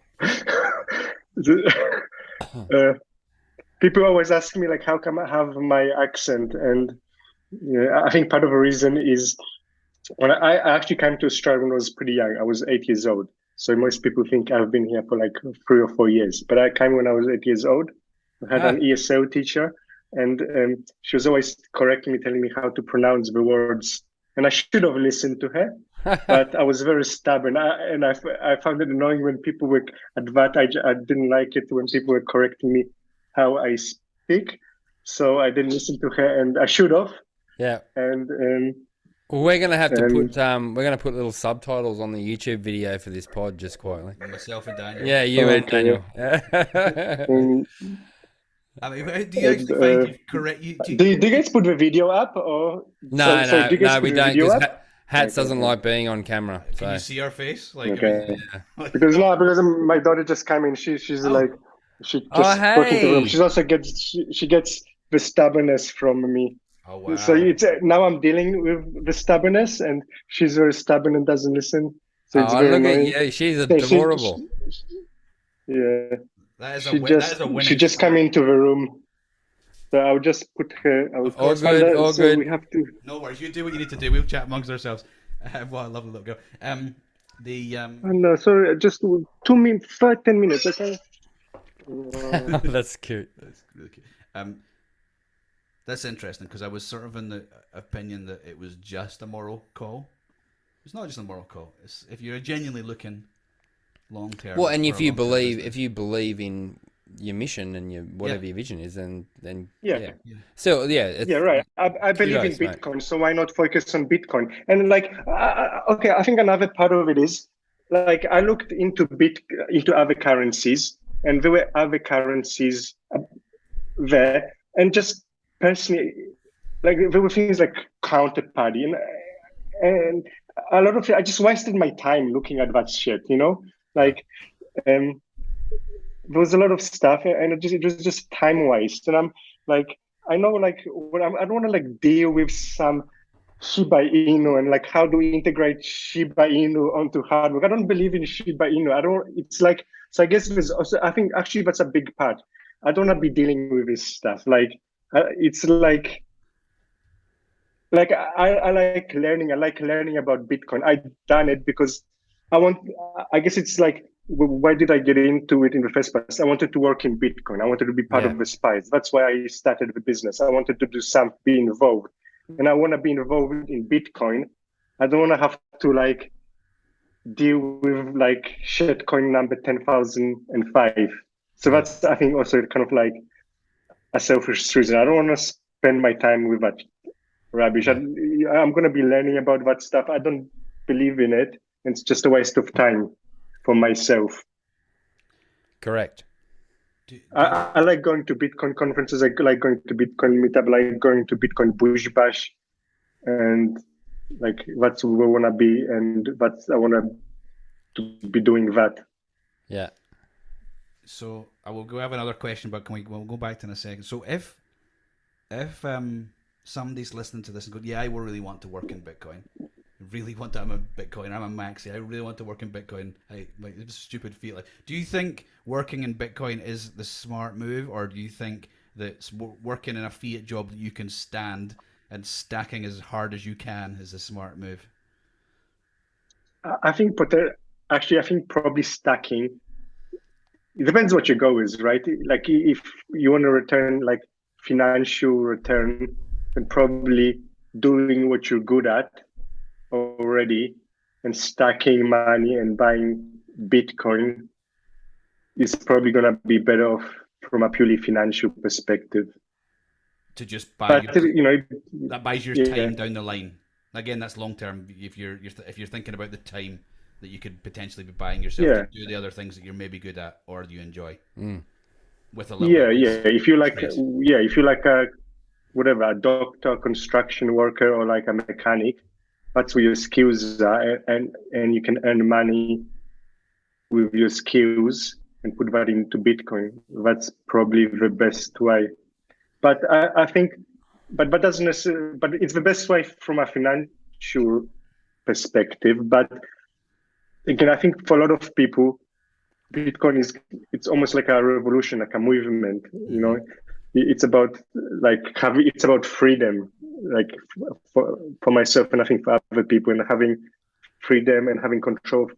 People always ask me, like, how come I have my accent? And I think part of the reason is when I actually came to Australia when I was pretty young. I was 8 years old. So most people think I've been here for like 3 or 4 years. But I came when I was 8 years old. I had an ESL teacher, and she was always correcting me, telling me how to pronounce the words. And I should have listened to her. But I was very stubborn, and I found it annoying when people were at that. I didn't like it when people were correcting me how I speak, so I didn't listen to her, and I should have. Yeah. And well, we're gonna have to put little subtitles on the YouTube video for this pod, just quietly. Myself and Daniel. Yeah, you and Daniel. I mean, do you actually find you correct? Do you guys put the video up or no? We don't. Because Hats doesn't like being on camera. So. Can you see our face? Like, okay. Because my daughter just came in. She's like, she just walked into the room. She also gets the stubbornness from me. Oh wow! So it's now I'm dealing with the stubbornness, and she's very stubborn and doesn't listen. So it's very annoying. Yeah, she's adorable. Yeah. That is a winning. She just came into the room. So I'll just put her. All good. We have to. No worries. You do what you need to do. We'll chat amongst ourselves. Well, I love the little girl. No, sorry. Just 2 minutes, 10 minutes. Okay. That's cute. That's really cute. That's interesting because I was sort of in the opinion that it was just a moral call. It's not just a moral call. It's if you're genuinely looking long term. Well, and if you believe in mission and your whatever your vision is, then Yeah. So it's, Yeah, right. I believe in kudos, mate. Bitcoin, so why not focus on Bitcoin? And like, okay, I think another part of it is like I looked into into other currencies, and there were other currencies there, and just personally, like there were things like counterparty, and a lot of it, I just wasted my time looking at that shit, you know, like. There was a lot of stuff, and it was just time waste. And I'm like, I know, like, I don't want to like deal with some Shiba Inu and like how do we integrate Shiba Inu onto hardware. I don't believe in Shiba Inu. I don't. It's like, so I guess there's also, I think actually that's a big part. I don't want to be dealing with this stuff. Like, it's like I like learning. I like learning about Bitcoin. I've done it because I guess it's like, why did I get into it in the first place? I wanted to work in Bitcoin. I wanted to be part of the spice. That's why I started the business. I wanted to do something, be involved. And I want to be involved in Bitcoin. I don't want to have to like deal with like shitcoin number 10,005. So that's, I think, also kind of like a selfish reason. I don't want to spend my time with that rubbish. I'm going to be learning about that stuff. I don't believe in it. It's just a waste of time for myself. Correct. I like going to Bitcoin conferences. I like going to Bitcoin meetup. I like going to Bitcoin Bush Bash, and like that's where I want to be, and I want to be doing that. Yeah. So I will go have another question, but we'll go back to in a second. So if somebody's listening to this and go, yeah, I really want to work in Bitcoin. Really want to. I'm a Bitcoiner. I'm a maxi. I really want to work in Bitcoin. It's a stupid feel. Like, do you think working in Bitcoin is the smart move, or do you think that working in a fiat job that you can stand and stacking as hard as you can is a smart move? I think probably stacking. It depends what your goal is, right? Like if you want to return like financial return, then probably doing what you're good at already and stacking money and buying Bitcoin is probably going to be better off from a purely financial perspective. To just buy, that buys your time down the line. Again, that's long term. If you're thinking about the time that you could potentially be buying yourself to do the other things that you're maybe good at or you enjoy, with a little If you like, if you like a doctor, construction worker, or like a mechanic, that's where your skills are, and you can earn money with your skills and put that into Bitcoin. That's probably the best way. But I think, but doesn't necessarily. But it's the best way from a financial perspective. But again, I think for a lot of people, Bitcoin it's almost like a revolution, like a movement. You know, it's about it's about freedom. Like for myself, and I think for other people, and having freedom and having control of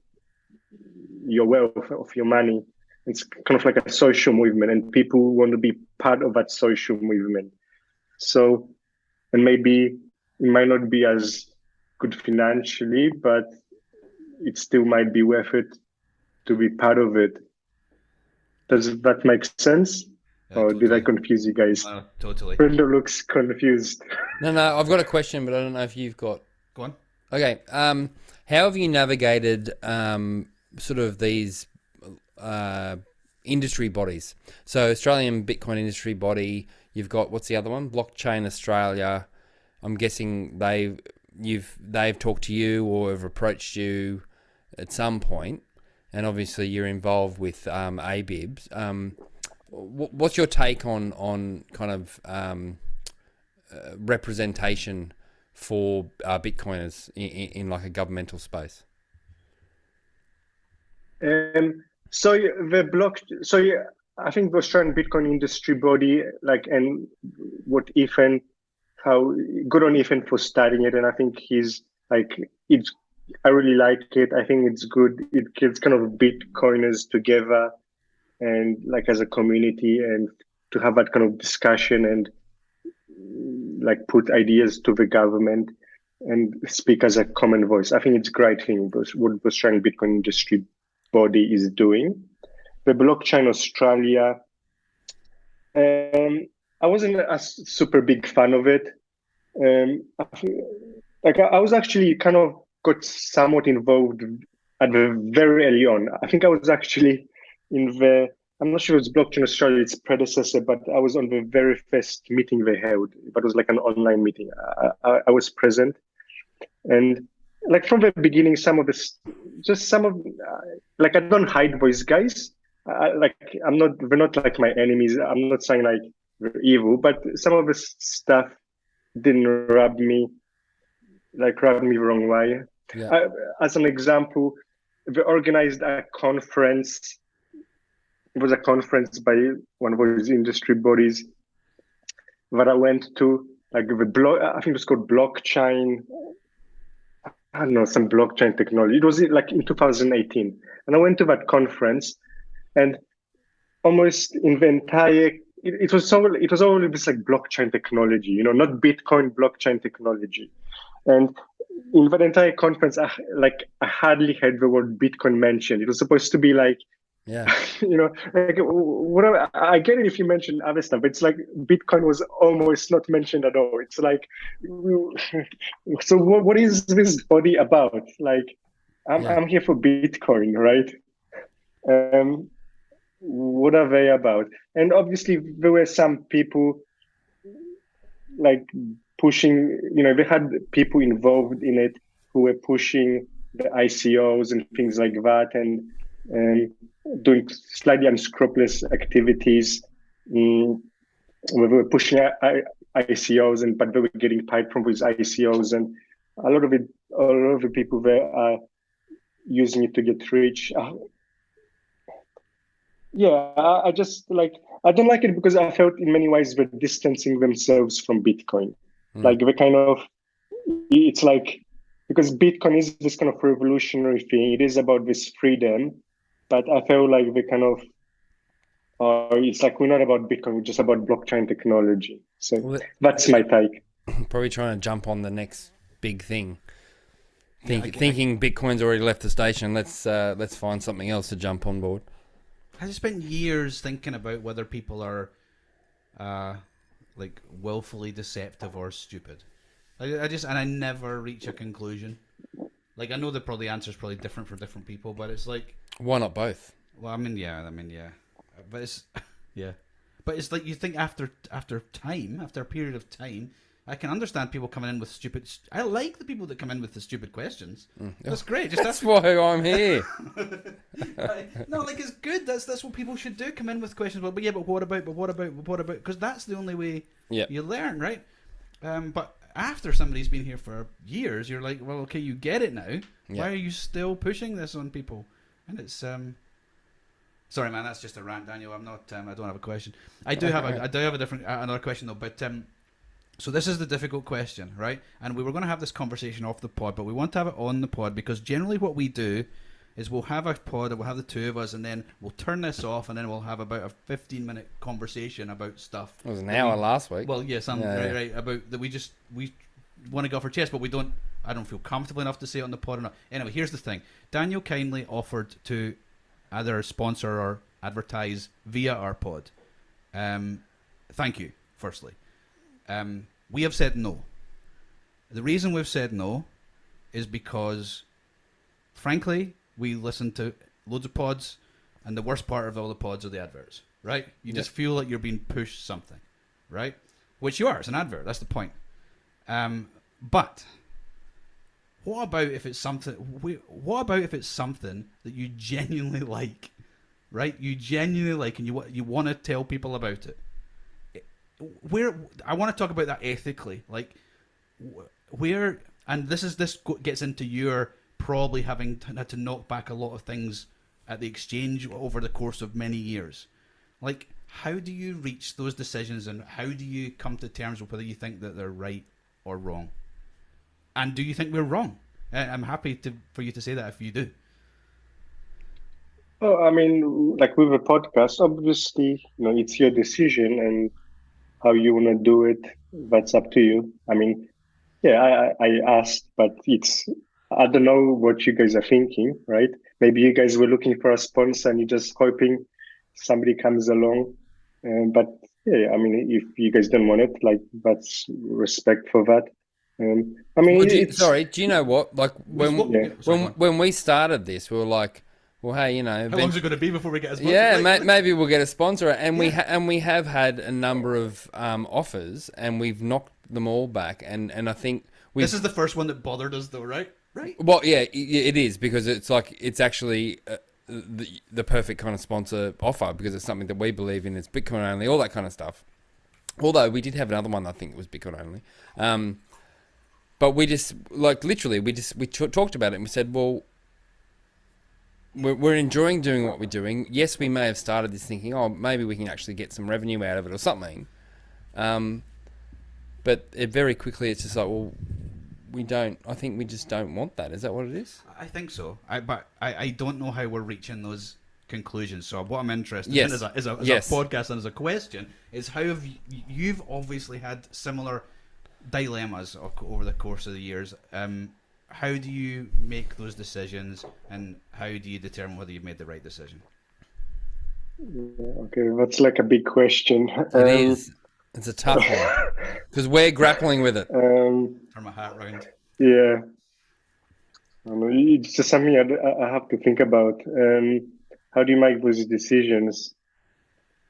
your wealth, of your money. It's kind of like a social movement, and people want to be part of that social movement. So, and maybe it might not be as good financially, but it still might be worth it to be part of it. Does that make sense? Or totally. Did I confuse you guys? Totally. Brendo looks confused. No, I've got a question, but I don't know if you've got... Go on. Okay. How have you navigated sort of these industry bodies? So Australian Bitcoin industry body, you've got, what's the other one? Blockchain Australia. I'm guessing they've talked to you or have approached you at some point, and obviously you're involved with ABIBs. What's your take on kind of representation for Bitcoiners in like a governmental space? I think the Australian Bitcoin industry body, and what Ethan, how good on Ethan for starting it, and I think I really like it. I think it's good. It gets kind of Bitcoiners together, and like as a community, and to have that kind of discussion and like put ideas to the government and speak as a common voice. I think it's a great thing. What the Australian Bitcoin industry body is doing. The Blockchain Australia, I wasn't a super big fan of it. I was actually kind of got somewhat involved at the very early on. I think I was actually in the, I'm not sure it's Blockchain Australia, its predecessor, but I was on the very first meeting they held. But it was like an online meeting. I was present, and like from the beginning, some of this, just some of, like I don't hide those guys. Like I'm not, they're not like my enemies. I'm not saying like they're evil, but some of the stuff didn't rub me the wrong way. Yeah. As an example, they organized a conference. It was a conference by one of those industry bodies that I went to, like the I think it was called blockchain. I don't know, some blockchain technology. It was like in 2018. And I went to that conference, and almost in the entire, it was all this like blockchain technology, not Bitcoin, blockchain technology. And in that entire conference, I hardly heard the word Bitcoin mentioned. It was supposed to be like, Yeah. like whatever. I get it if you mention other stuff, but it's like Bitcoin was almost not mentioned at all. It's like, so what is this body about? Like, I'm here for Bitcoin, right? What are they about? And obviously, there were some people like pushing, they had people involved in it who were pushing the ICOs and things like that, and doing slightly unscrupulous activities. We were pushing ICOs, but they were getting paid from these ICOs, and a lot of the people there are using it to get rich. I just I don't like it because I felt in many ways they're distancing themselves from Bitcoin. Like they kind of, it's like, because Bitcoin is this kind of revolutionary thing. It is about this freedom, but I feel like they kind of, it's like we're not about Bitcoin, we're just about blockchain technology. So that's my take. Probably trying to jump on the next big thing. Thinking Bitcoin's already left the station. Let's find something else to jump on board. I just spent years thinking about whether people are like willfully deceptive or stupid. I never reach a conclusion. Like, I know that probably the answer is probably different for different people, but it's like, why not both? Well, I mean, yeah, but it's yeah, but it's like you think after a period of time, I can understand people coming in with stupid. I like the people that come in with the stupid questions. That's great. That's why I'm here. No, like it's good. That's what people should do. Come in with questions. But yeah, but what about? Because that's the only way you learn, right? But after somebody's been here for years, you're like, well, okay, you get it now. Why are you still pushing this on people? And it's sorry, man, that's just a rant, Daniel. I'm not. I don't have a question. I do have another question though. But so this is the difficult question, right? And we were going to have this conversation off the pod, but we want to have it on the pod because generally what we do is we'll have a pod and we'll have the two of us, and then we'll turn this off, and then we'll have about a 15-minute conversation about stuff. It was an hour last week. Well, yes, right about that. We want to go off our chest, but we don't. I don't feel comfortable enough to say it on the pod or not. Anyway, here's the thing. Daniel kindly offered to either sponsor or advertise via our pod. Thank you, firstly. We have said no. The reason we've said no is because, frankly, we listen to loads of pods, and the worst part of all the pods are the adverts, right? You just feel like you're being pushed something, right? Which you are. It's an advert. That's the point. But what about if it's something? What about if it's something that you genuinely like, right? You genuinely like, and you want to tell people about it. I want to talk about that ethically, like where, and this gets into your probably having had to knock back a lot of things at the exchange over the course of many years. Like, how do you reach those decisions, and how do you come to terms with whether you think that they're right or wrong? And do you think we're wrong? I'm happy for you to say that if you do. Oh, I mean, like with a podcast, obviously, it's your decision, and how you want to do it, that's up to you. I mean, I asked, but I don't know what you guys are thinking, right? Maybe you guys were looking for a sponsor and you're just hoping somebody comes along. But yeah, I mean, if you guys don't want it, like, that's respect for that. I mean, Well, it's do you know what? Like yeah. Sorry, go on. when we started this, we were like, well, hey, you know, How long is it going to be before we get a sponsor? yeah, Like, maybe we'll get a sponsor, and we have had a number of offers, and we've knocked them all back, and I think this is the first one that bothered us, though, right? Right. well, yeah, it is, because it's like it's actually the perfect kind of sponsor offer, because it's something that we believe in. It's Bitcoin only, all that kind of stuff. Although we did have another one, I think it was Bitcoin only. But we just, like, literally, we talked about it, and we said, well, we're enjoying doing what we're doing. Yes, we may have started this thinking, oh, maybe we can actually get some revenue out of it or something. But very quickly, it's just like, well, I think we just don't want that. Is that what it is? I think so. But I don't know how we're reaching those conclusions. So what I'm interested Yes. in as a Yes. podcast and as a question is how have you've obviously had similar dilemmas over the course of the years. How do you make those decisions, and how do you determine whether you've made the right decision? Okay, that's like a big question. It is. It's a tough one, because we're grappling with it. Um, Turn my hat round. yeah, I don't know, it's just something I have to think about. How do you make those decisions?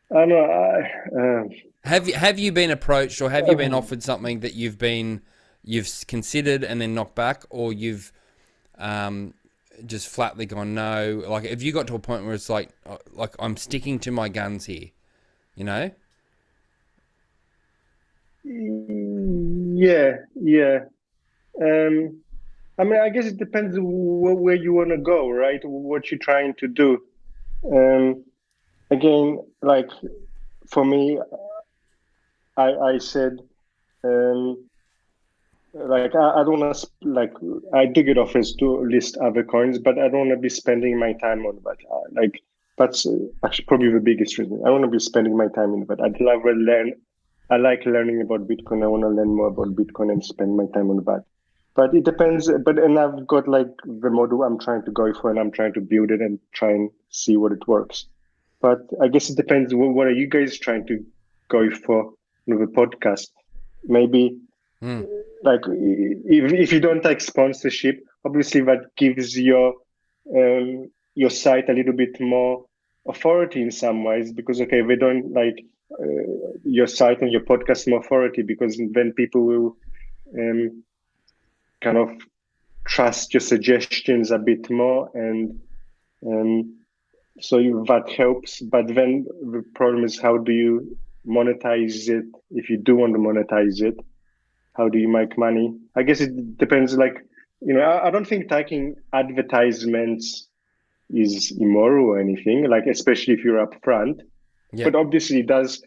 I don't know. Have you been approached, or have you been offered something that you've considered and then knocked back, or you've just flatly gone no? Like, have you got to a point where it's like I'm sticking to my guns here, you know? Yeah, yeah. I mean, I guess it depends where you want to go, right? What you're trying to do. Again, like for me, I said, like I don't want to like I do get offers to list other coins, but I don't want to be spending my time on that. Like that's actually probably the biggest reason. I want to be spending my time in that. I'd rather learn. I like learning about Bitcoin. I want to learn more about Bitcoin and spend my time on that. But it depends. And I've got like the model I'm trying to go for, and I'm trying to build it and try and see what it works. But I guess it depends. What are you guys trying to go for with the podcast? Maybe like if you don't take sponsorship, obviously that gives your site a little bit more authority in some ways, because okay, they don't like your site and your podcast more authority, because then people will kind of trust your suggestions a bit more, and that helps. But then the problem is, how do you monetize it? If you do want to monetize it, how do you make money? I guess it depends. Like, I don't think taking advertisements is immoral or anything, like especially if you're upfront. Yeah. But obviously it does,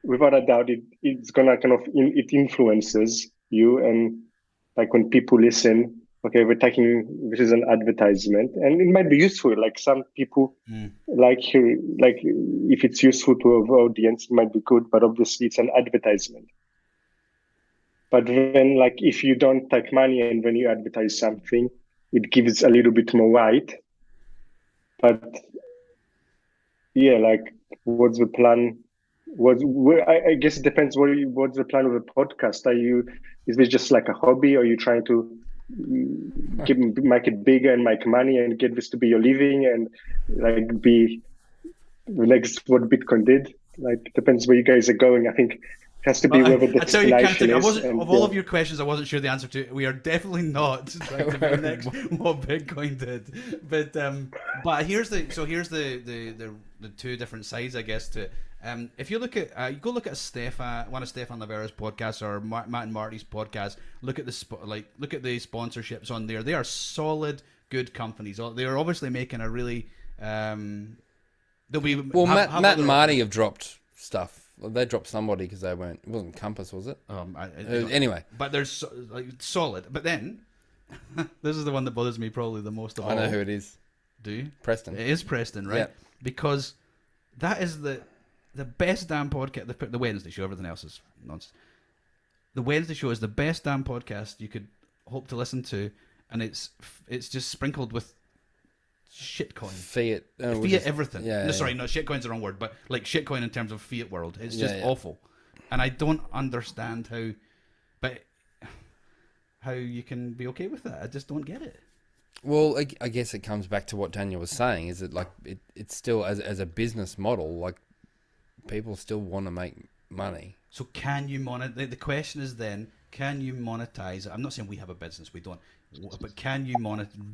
without a doubt, it's gonna kind of it influences you. And like when people listen, okay, this is an advertisement, and it might be useful. Like some people like if it's useful to our audience, it might be good, but obviously it's an advertisement. But then, like, if you don't take money and when you advertise something, it gives a little bit more weight. But yeah, like, what's the plan? I guess it depends. What's the plan of the podcast? Is this just like a hobby? Or are you trying to make it bigger and make money and get this to be your living and like be the next what Bitcoin did? Like, depends where you guys are going. I think has to be where the destination is. Of all of your questions, I wasn't sure the answer to. We are definitely not trying to be next what Bitcoin did. But here's the two different sides, I guess. To if you look at you go look at one of Stefan Lavera's podcasts or Matt and Marty's podcast. Look at the sponsorships on there. They are solid, good companies. They are obviously making a really. Matt and Marty have dropped stuff. They dropped somebody because they weren't. It wasn't Compass, was it? Anyway, but they're solid. But then, this is the one that bothers me probably the most of all. I know who it is. Do you? Preston. It is Preston, right? Yeah. Because that is the best damn podcast. The Wednesday show. Everything else is nonsense. The Wednesday show is the best damn podcast you could hope to listen to, and it's just sprinkled with shitcoin. Fiat. Fiat everything. Yeah, No, sorry, no, shitcoin's the wrong word, but like shitcoin in terms of fiat world. It's just Yeah. awful. And I don't understand how you can be okay with that. I just don't get it. Well, I guess it comes back to what Daniel was saying. Is that like it's still as a business model, like people still want to make money. So can you monetize? The question is then, can you monetize? I'm not saying we have a business, we don't, but can you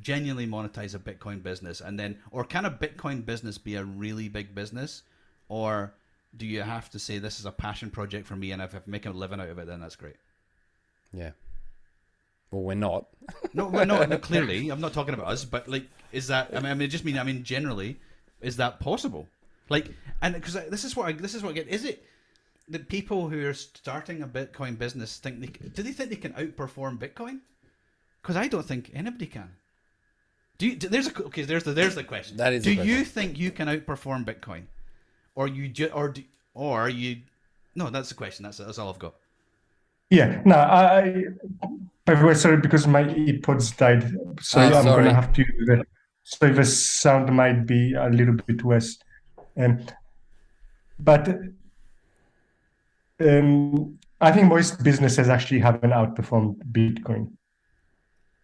genuinely monetize a Bitcoin business, and then, or can a Bitcoin business be a really big business, or do you have to say this is a passion project for me, and if I make a living out of it, then that's great? Yeah. Well, we're not. No, we're not. No, clearly, I'm not talking about us, but like, is that? I mean, generally, is that possible? Like, and because this is what I get. Is it that people who are starting a Bitcoin business do they think they can outperform Bitcoin? Because I don't think anybody can. There's the question. That is. Do you think you can outperform Bitcoin, or are you? No, that's the question. That's all I've got. Yeah, no, by the way, sorry, because my earpods died, so I'm sorry. gonna have to use that. So the sound might be a little bit worse. But I think most businesses actually haven't outperformed Bitcoin.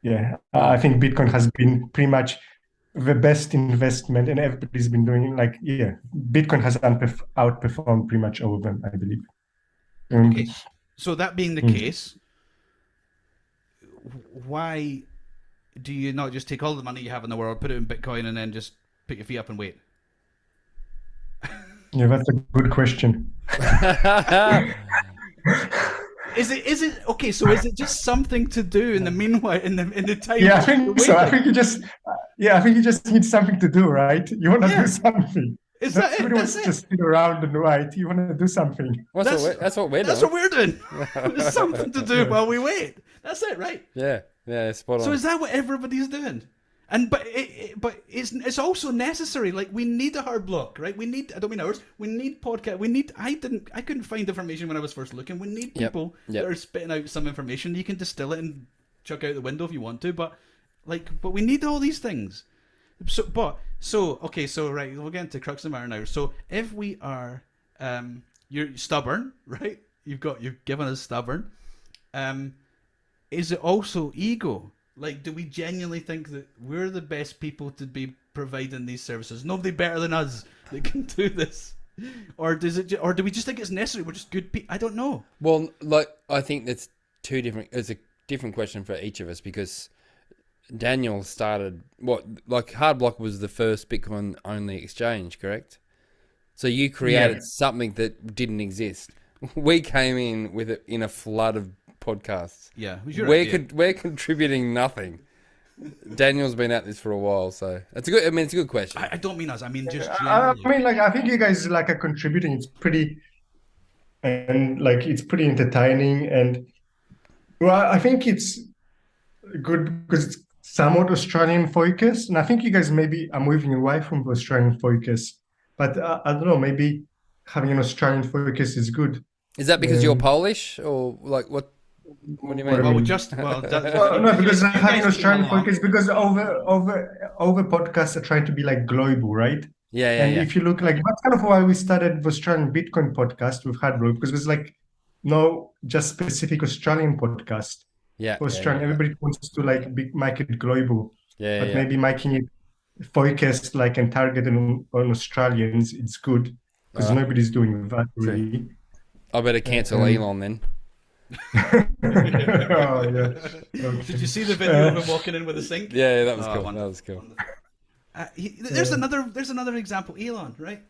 Yeah, I think Bitcoin has been pretty much the best investment, and everybody's been doing Bitcoin has outperformed pretty much all of them, I believe. Okay, so that being the case, why do you not just take all the money you have in the world, put it in Bitcoin, and then just put your feet up and wait? Yeah, that's a good question. Is it okay? So is it just something to do in the meanwhile, in the time? Yeah, I think so. I think you just need something to do, right? You want to do something. Is that it? Nobody wants to just sit around and write. You want to do something. That's what we're doing. That's what we're doing. There's something to do while we wait. That's it, right? Yeah, spot on. So is that what everybody's doing? But it's also necessary. Like, we need a hard block, right? We need, I don't mean hours. We need podcast. I couldn't find information when I was first looking. We need people that are spitting out some information. You can distill it and chuck out the window if you want to, but we need all these things. Okay, right, we'll get into crux of the matter now. So if we are, you're stubborn, right? You've given us stubborn. Is it also ego? Like, do we genuinely think that we're the best people to be providing these services? Nobody better than us that can do this, or do we just think it's necessary? We're just good people. I don't know. Well, like, I think that's two different. It's a different question for each of us, because Daniel started Hard Block was the first Bitcoin only exchange, correct? So you created something that didn't exist. We came in with it in a flood of podcasts. Yeah, we're contributing nothing. Daniel's been at this for a while, so it's a good. I mean, it's a good question. I don't mean us. I mean just generally. I mean, I think you guys are contributing. It's pretty, and it's pretty entertaining, and I think it's good because it's somewhat Australian focus, and I think you guys maybe are moving away from the Australian focus, but I don't know. Maybe having an Australian focus is good. Is that because you're Polish, or like what? What do you mean? No, because having an Australian focus, because over podcasts are trying to be global, right? Yeah. If you look that's kind of why we started the Australian Bitcoin podcast with Hardblow, because it was no just specific Australian podcast. Yeah. Australian, everybody wants to make it global. But maybe making it focused and targeted on Australians, it's good because nobody's doing that really. I better cancel Elon then. Oh, yeah. Okay. Did you see the video of him walking in with a sink? Yeah, that was cool. That was cool. There's another example, Elon, right?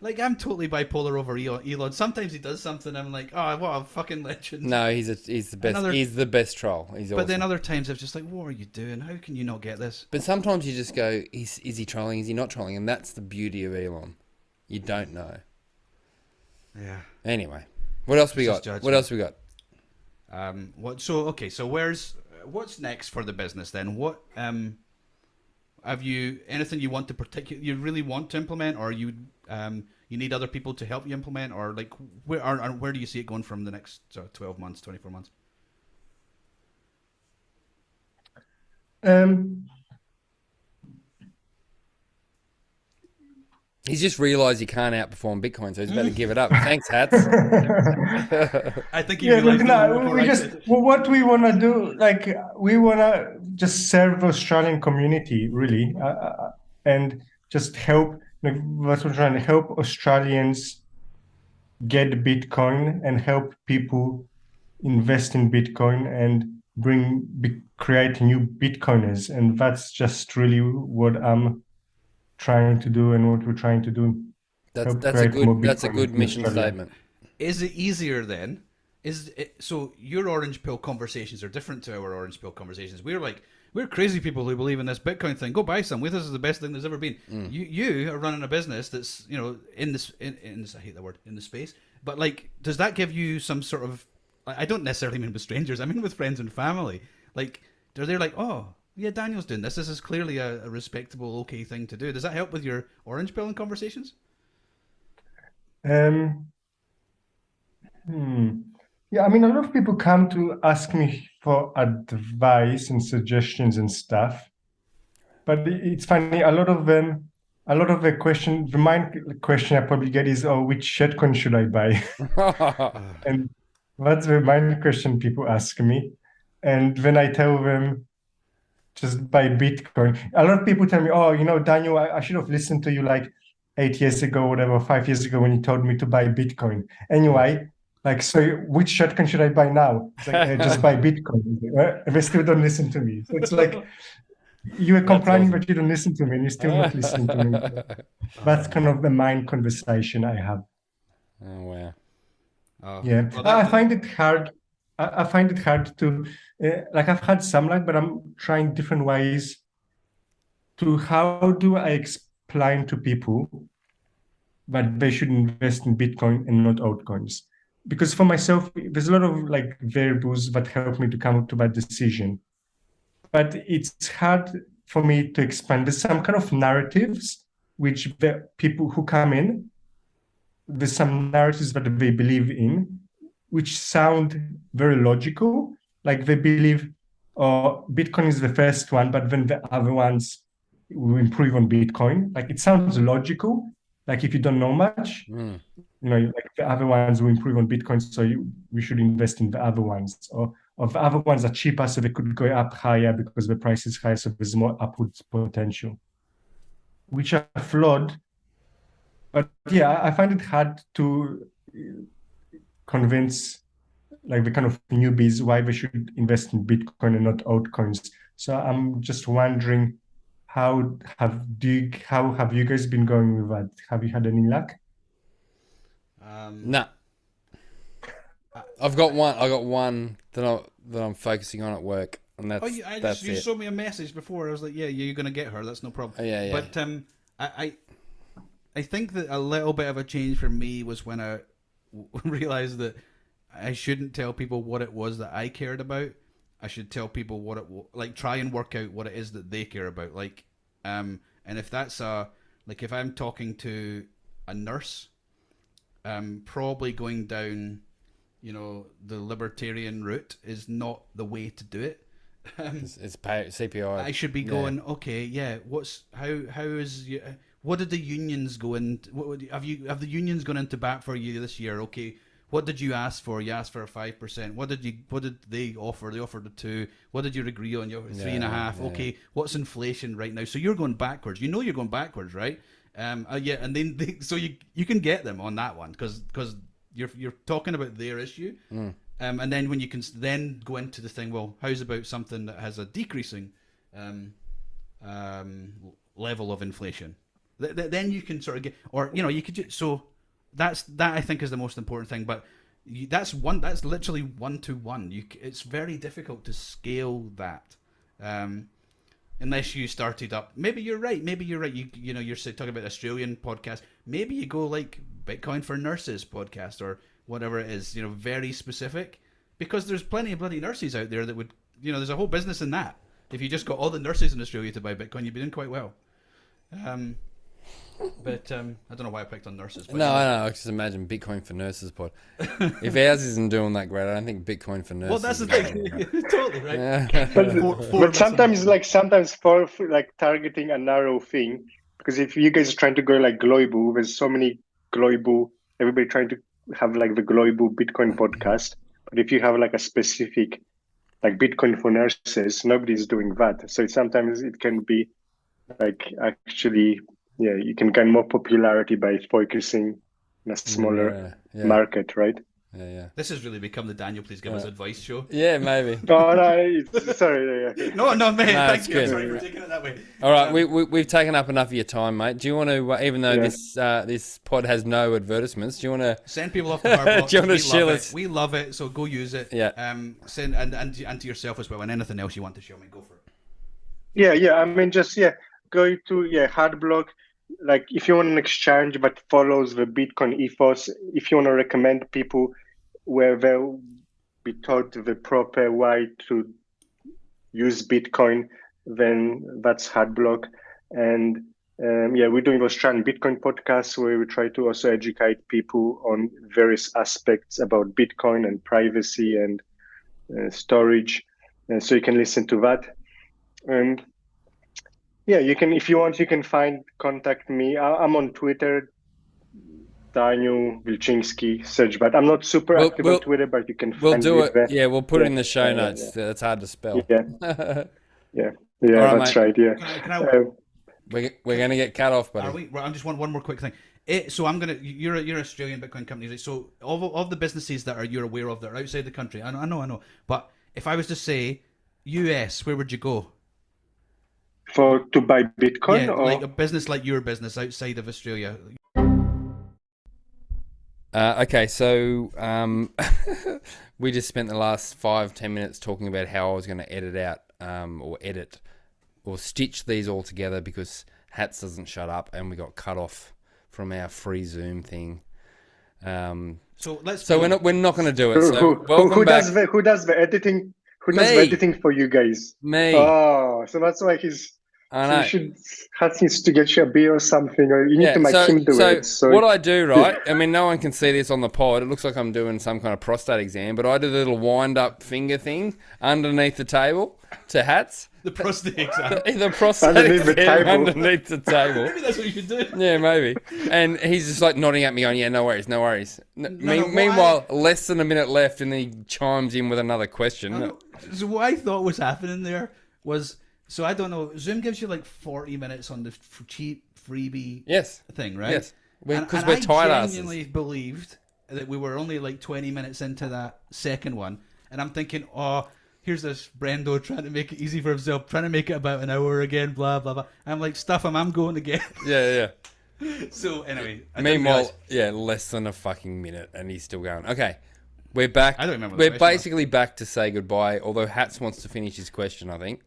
Like, I'm totally bipolar over Elon. Sometimes he does something, I'm like, oh, what a fucking legend. No, he's the best. He's the best troll. He's awesome. But then other times I'm just like, what are you doing? How can you not get this? But sometimes you just go, is he trolling? Is he not trolling? And that's the beauty of Elon. You don't know. Yeah. Anyway, what else we got? What else we got? So what's next for the business then? What have you anything you want to you really want to implement, or you need other people to help you implement, or where do you see it going from the next 12 months, 24 months? He's just realised he can't outperform Bitcoin, so he's about to give it up. Thanks, Hats. I think he Yeah, look, realized no, before we I just said it. what we want to do, like we want to just serve the Australian community, really, and just help. Like, what we're trying to help Australians get Bitcoin and help people invest in Bitcoin and create new Bitcoiners, and that's just really what I'm trying to do and what we're trying to do. Help That's a create more good Bitcoiners in mission Australia. statement. Is it easier then? So your orange pill conversations are different to our orange pill conversations. We're crazy people who believe in this Bitcoin thing. Go buy some. This is the best thing there's ever been. You are running a business that's in this I hate that word, in the space. But like, does that give you some sort of? I don't necessarily mean with strangers. I mean with friends and family. Like, they're like, oh yeah, Daniel's doing this. This is clearly a respectable, okay thing to do. Does that help with your orange pill conversations? Yeah, I mean, a lot of people come to ask me for advice and suggestions and stuff, but it's funny. A lot of the question, the main question I probably get is, "Oh, which shitcoin should I buy?" And that's the main question people ask me. And when I tell them just buy Bitcoin, a lot of people tell me, "Oh, Daniel, I should have listened to you like 8 years ago, whatever, 5 years ago when you told me to buy Bitcoin." Anyway. Like, so which shotgun should I buy now? It's like, just buy Bitcoin. They still don't listen to me. So it's like, you were complaining, awesome. but you don't listen to me, and you're still not listening to me. That's kind of the mind conversation I have. Oh, wow. Yeah. Well, I find it hard. I find it hard to, like, I've had some luck, but I'm trying different ways to how do I explain to people that they should invest in Bitcoin and not altcoins. Because for myself, there's a lot of like variables that help me to come up to that decision. But it's hard for me to expand. There's some kind of narratives which the people who come in, there's some narratives that they believe in, which sound very logical. Like they believe, oh, Bitcoin is the first one, but then the other ones will improve on Bitcoin. Like it sounds logical. Like if you don't know much, like the other ones will improve on Bitcoin, so we should invest in the other ones. Or the other ones are cheaper, so they could go up higher because the price is higher, so there's more upward potential, which are flawed. But yeah, I find it hard to convince like the kind of newbies why they should invest in Bitcoin and not altcoins. So I'm just wondering, how have you guys been going with that? Have you had any luck? No. I've got one that I'm focusing on at work, and that's you it. showed me a message before. I was like, yeah, you're gonna get her. That's no problem. Oh, yeah. But I think that a little bit of a change for me was when I realized that I shouldn't tell people what it was that I cared about. I should tell people try and work out what it is that they care about. Like, and if that's if I'm talking to a nurse, probably going down, the libertarian route is not the way to do it. It's CPI. I should be going, okay, yeah. What did the unions go in? Have the unions gone into bat for you this year? Okay, what did you ask for? You asked for a 5%. What did they offer? They offered a 2. What did you agree on? You're 3.5. Okay, what's inflation right now? So you're going backwards. You're going backwards, right? And then so you can get them on that one because you're talking about their issue. And then when you can then go into the thing, well, how's about something that has a decreasing level of inflation? Then you can sort of get, or you could just, so that I think is the most important thing. But that's literally 1-to-1. It's very difficult to scale that. Unless you started up, maybe you're right. You're talking about Australian podcast. Maybe you go like Bitcoin for Nurses podcast or whatever it is. Very specific, because there's plenty of bloody nurses out there that would. There's a whole business in that. If you just got all the nurses in Australia to buy Bitcoin, you'd be doing quite well. But I don't know why I picked on nurses. But I just imagine Bitcoin for Nurses pod. If ours isn't doing that great, I don't think Bitcoin for Nurses. Well, that's the thing. Totally right. Yeah. But sometimes for like targeting a narrow thing, Because if you guys are trying to go like global, there's so many global, everybody trying to have like the global Bitcoin podcast. But if you have like a specific like Bitcoin for nurses, nobody's doing that. So sometimes it can be like actually, yeah, you can gain more popularity by focusing in a smaller market, right? Yeah. This has really become the Daniel Please Give Us Advice show. Yeah, maybe. Oh, no, sorry. Yeah. No, mate. No, Thank it's you. good. Sorry for taking it that way. All right, we've taken up enough of your time, mate. Do you want to, even though this pod has no advertisements, do you want to send people off the hard block? Do you want to shill us? We love it, so go use it. Yeah. Send and to yourself as well, and anything else you want to show me, go for it. Yeah. I mean, just go to hard block. Like if you want an exchange that follows the Bitcoin ethos, if you want to recommend people where they'll be taught the proper way to use Bitcoin, then that's hard block. And we're doing those Australian Bitcoin podcasts where we try to also educate people on various aspects about Bitcoin and privacy and storage. And so you can listen to that. And you can, if you want, you can contact me. I'm on Twitter, Daniel Wilczynski, search that. I'm not super active on Twitter, but you can we'll find do me it. there. Yeah, we'll put it in the show notes. That's hard to spell. Yeah, right, that's mate. right. Yeah. Can I, We're going to get cut off, buddy. I just want one more quick thing. So you're Australian Bitcoin companies. Right? So of the businesses that you're aware of that are outside the country, I know. But if I was to say US, where would you go? To buy Bitcoin, Yeah, or like a business like your business outside of Australia. Okay, so we just spent the last 5-10 minutes talking about how I was going to edit out or stitch these all together because Hats doesn't shut up and we got cut off from our free Zoom thing. So we're not going to do it. So who does the editing? Who does the editing for you guys? Me. Oh, so that's why Hats needs to get you a beer or something, or you need to make him do it. So what I do, right? I mean, no one can see this on the pod. It looks like I'm doing some kind of prostate exam, but I do the little wind-up finger thing underneath the table to Hats. The prostate exam. The prostate exam underneath the table. Maybe that's what you should do. Yeah, maybe. And he's just like nodding at me going, yeah, no worries. Meanwhile, less than a minute left and then he chimes in with another question. So what I thought was happening there was, so I don't know, Zoom gives you like 40 minutes on the cheap freebie thing, right? Yes. Because we're tired asses. I genuinely believed that we were only like 20 minutes into that second one. And I'm thinking, here's this Brendo trying to make it easy for himself, trying to make it about an hour again, blah, blah, blah. I'm like, stuff him, I'm going again. Yeah. So anyway. Meanwhile, less than a fucking minute and he's still going. Okay, we're back. I don't remember We're basically back to say goodbye, although Hats wants to finish his question, I think.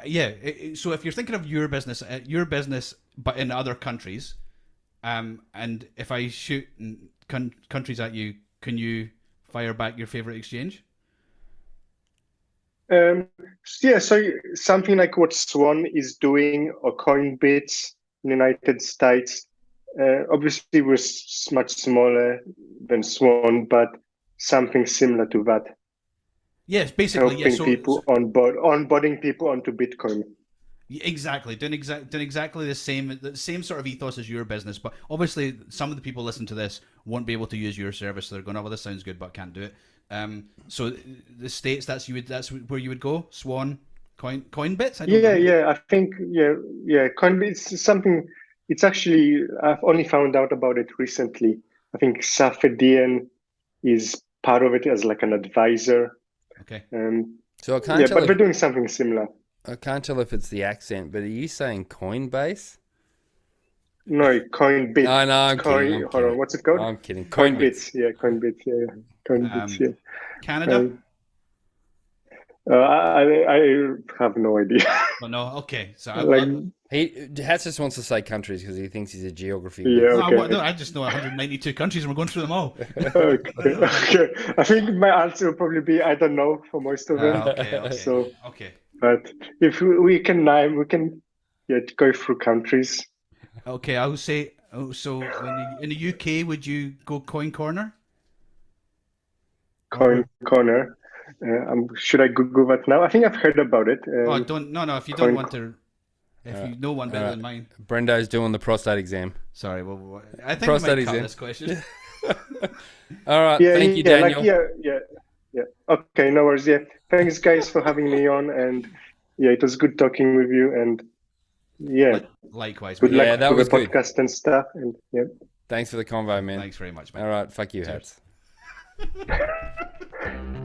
Yeah, so if you're thinking of your business, but in other countries, and if I shoot countries at you, can you fire back your favorite exchange? So something like what Swan is doing or Coinbits in the United States, obviously we're much smaller than Swan, but something similar to that. Yes, basically, helping people onboarding people onto Bitcoin. Exactly, doing exactly the same sort of ethos as your business. But obviously, some of the people listening to this won't be able to use your service. So they're going, "Oh, well, this sounds good, but can't do it." So the States, that's where you would go. Swan, Coinbits. I think Coinbits is something. It's actually I've only found out about it recently. I think Safedian is part of it as like an advisor. Okay. So I can't tell but we're doing something similar. I can't tell if it's the accent, but are you saying Coinbase? No, Coinbits. I know, I'm kidding. Hold on, what's it called? I'm kidding. Coinbits. Coinbits. Coinbits. Canada. I have no idea. Oh, no. Okay. So Hats just wants to say countries because he thinks he's a geography. No, I just know 192 countries and we're going through them all. Okay. I think my answer will probably be I don't know for most of them. Okay. But if we can name, we can go through countries. Okay, I would say. So in the UK, would you go Coin Corner? Coin Corner. Should I Google that now? I think I've heard about it. Don't. No. If you don't want to. If you know one better than mine. Brendo's doing the prostate exam. Sorry, well, I think Prostate we might cut exam. this question. All right, Yeah, thank you, yeah, Daniel. yeah. Okay, no worries. Yeah, thanks, guys, for having me on, and yeah, it was good talking with you, and yeah, Likewise. good mate. Yeah, luck that with was the good. podcast and stuff, and yeah. Thanks for the convo, man. Thanks very much, mate. All right, fuck you, Cheers. hats.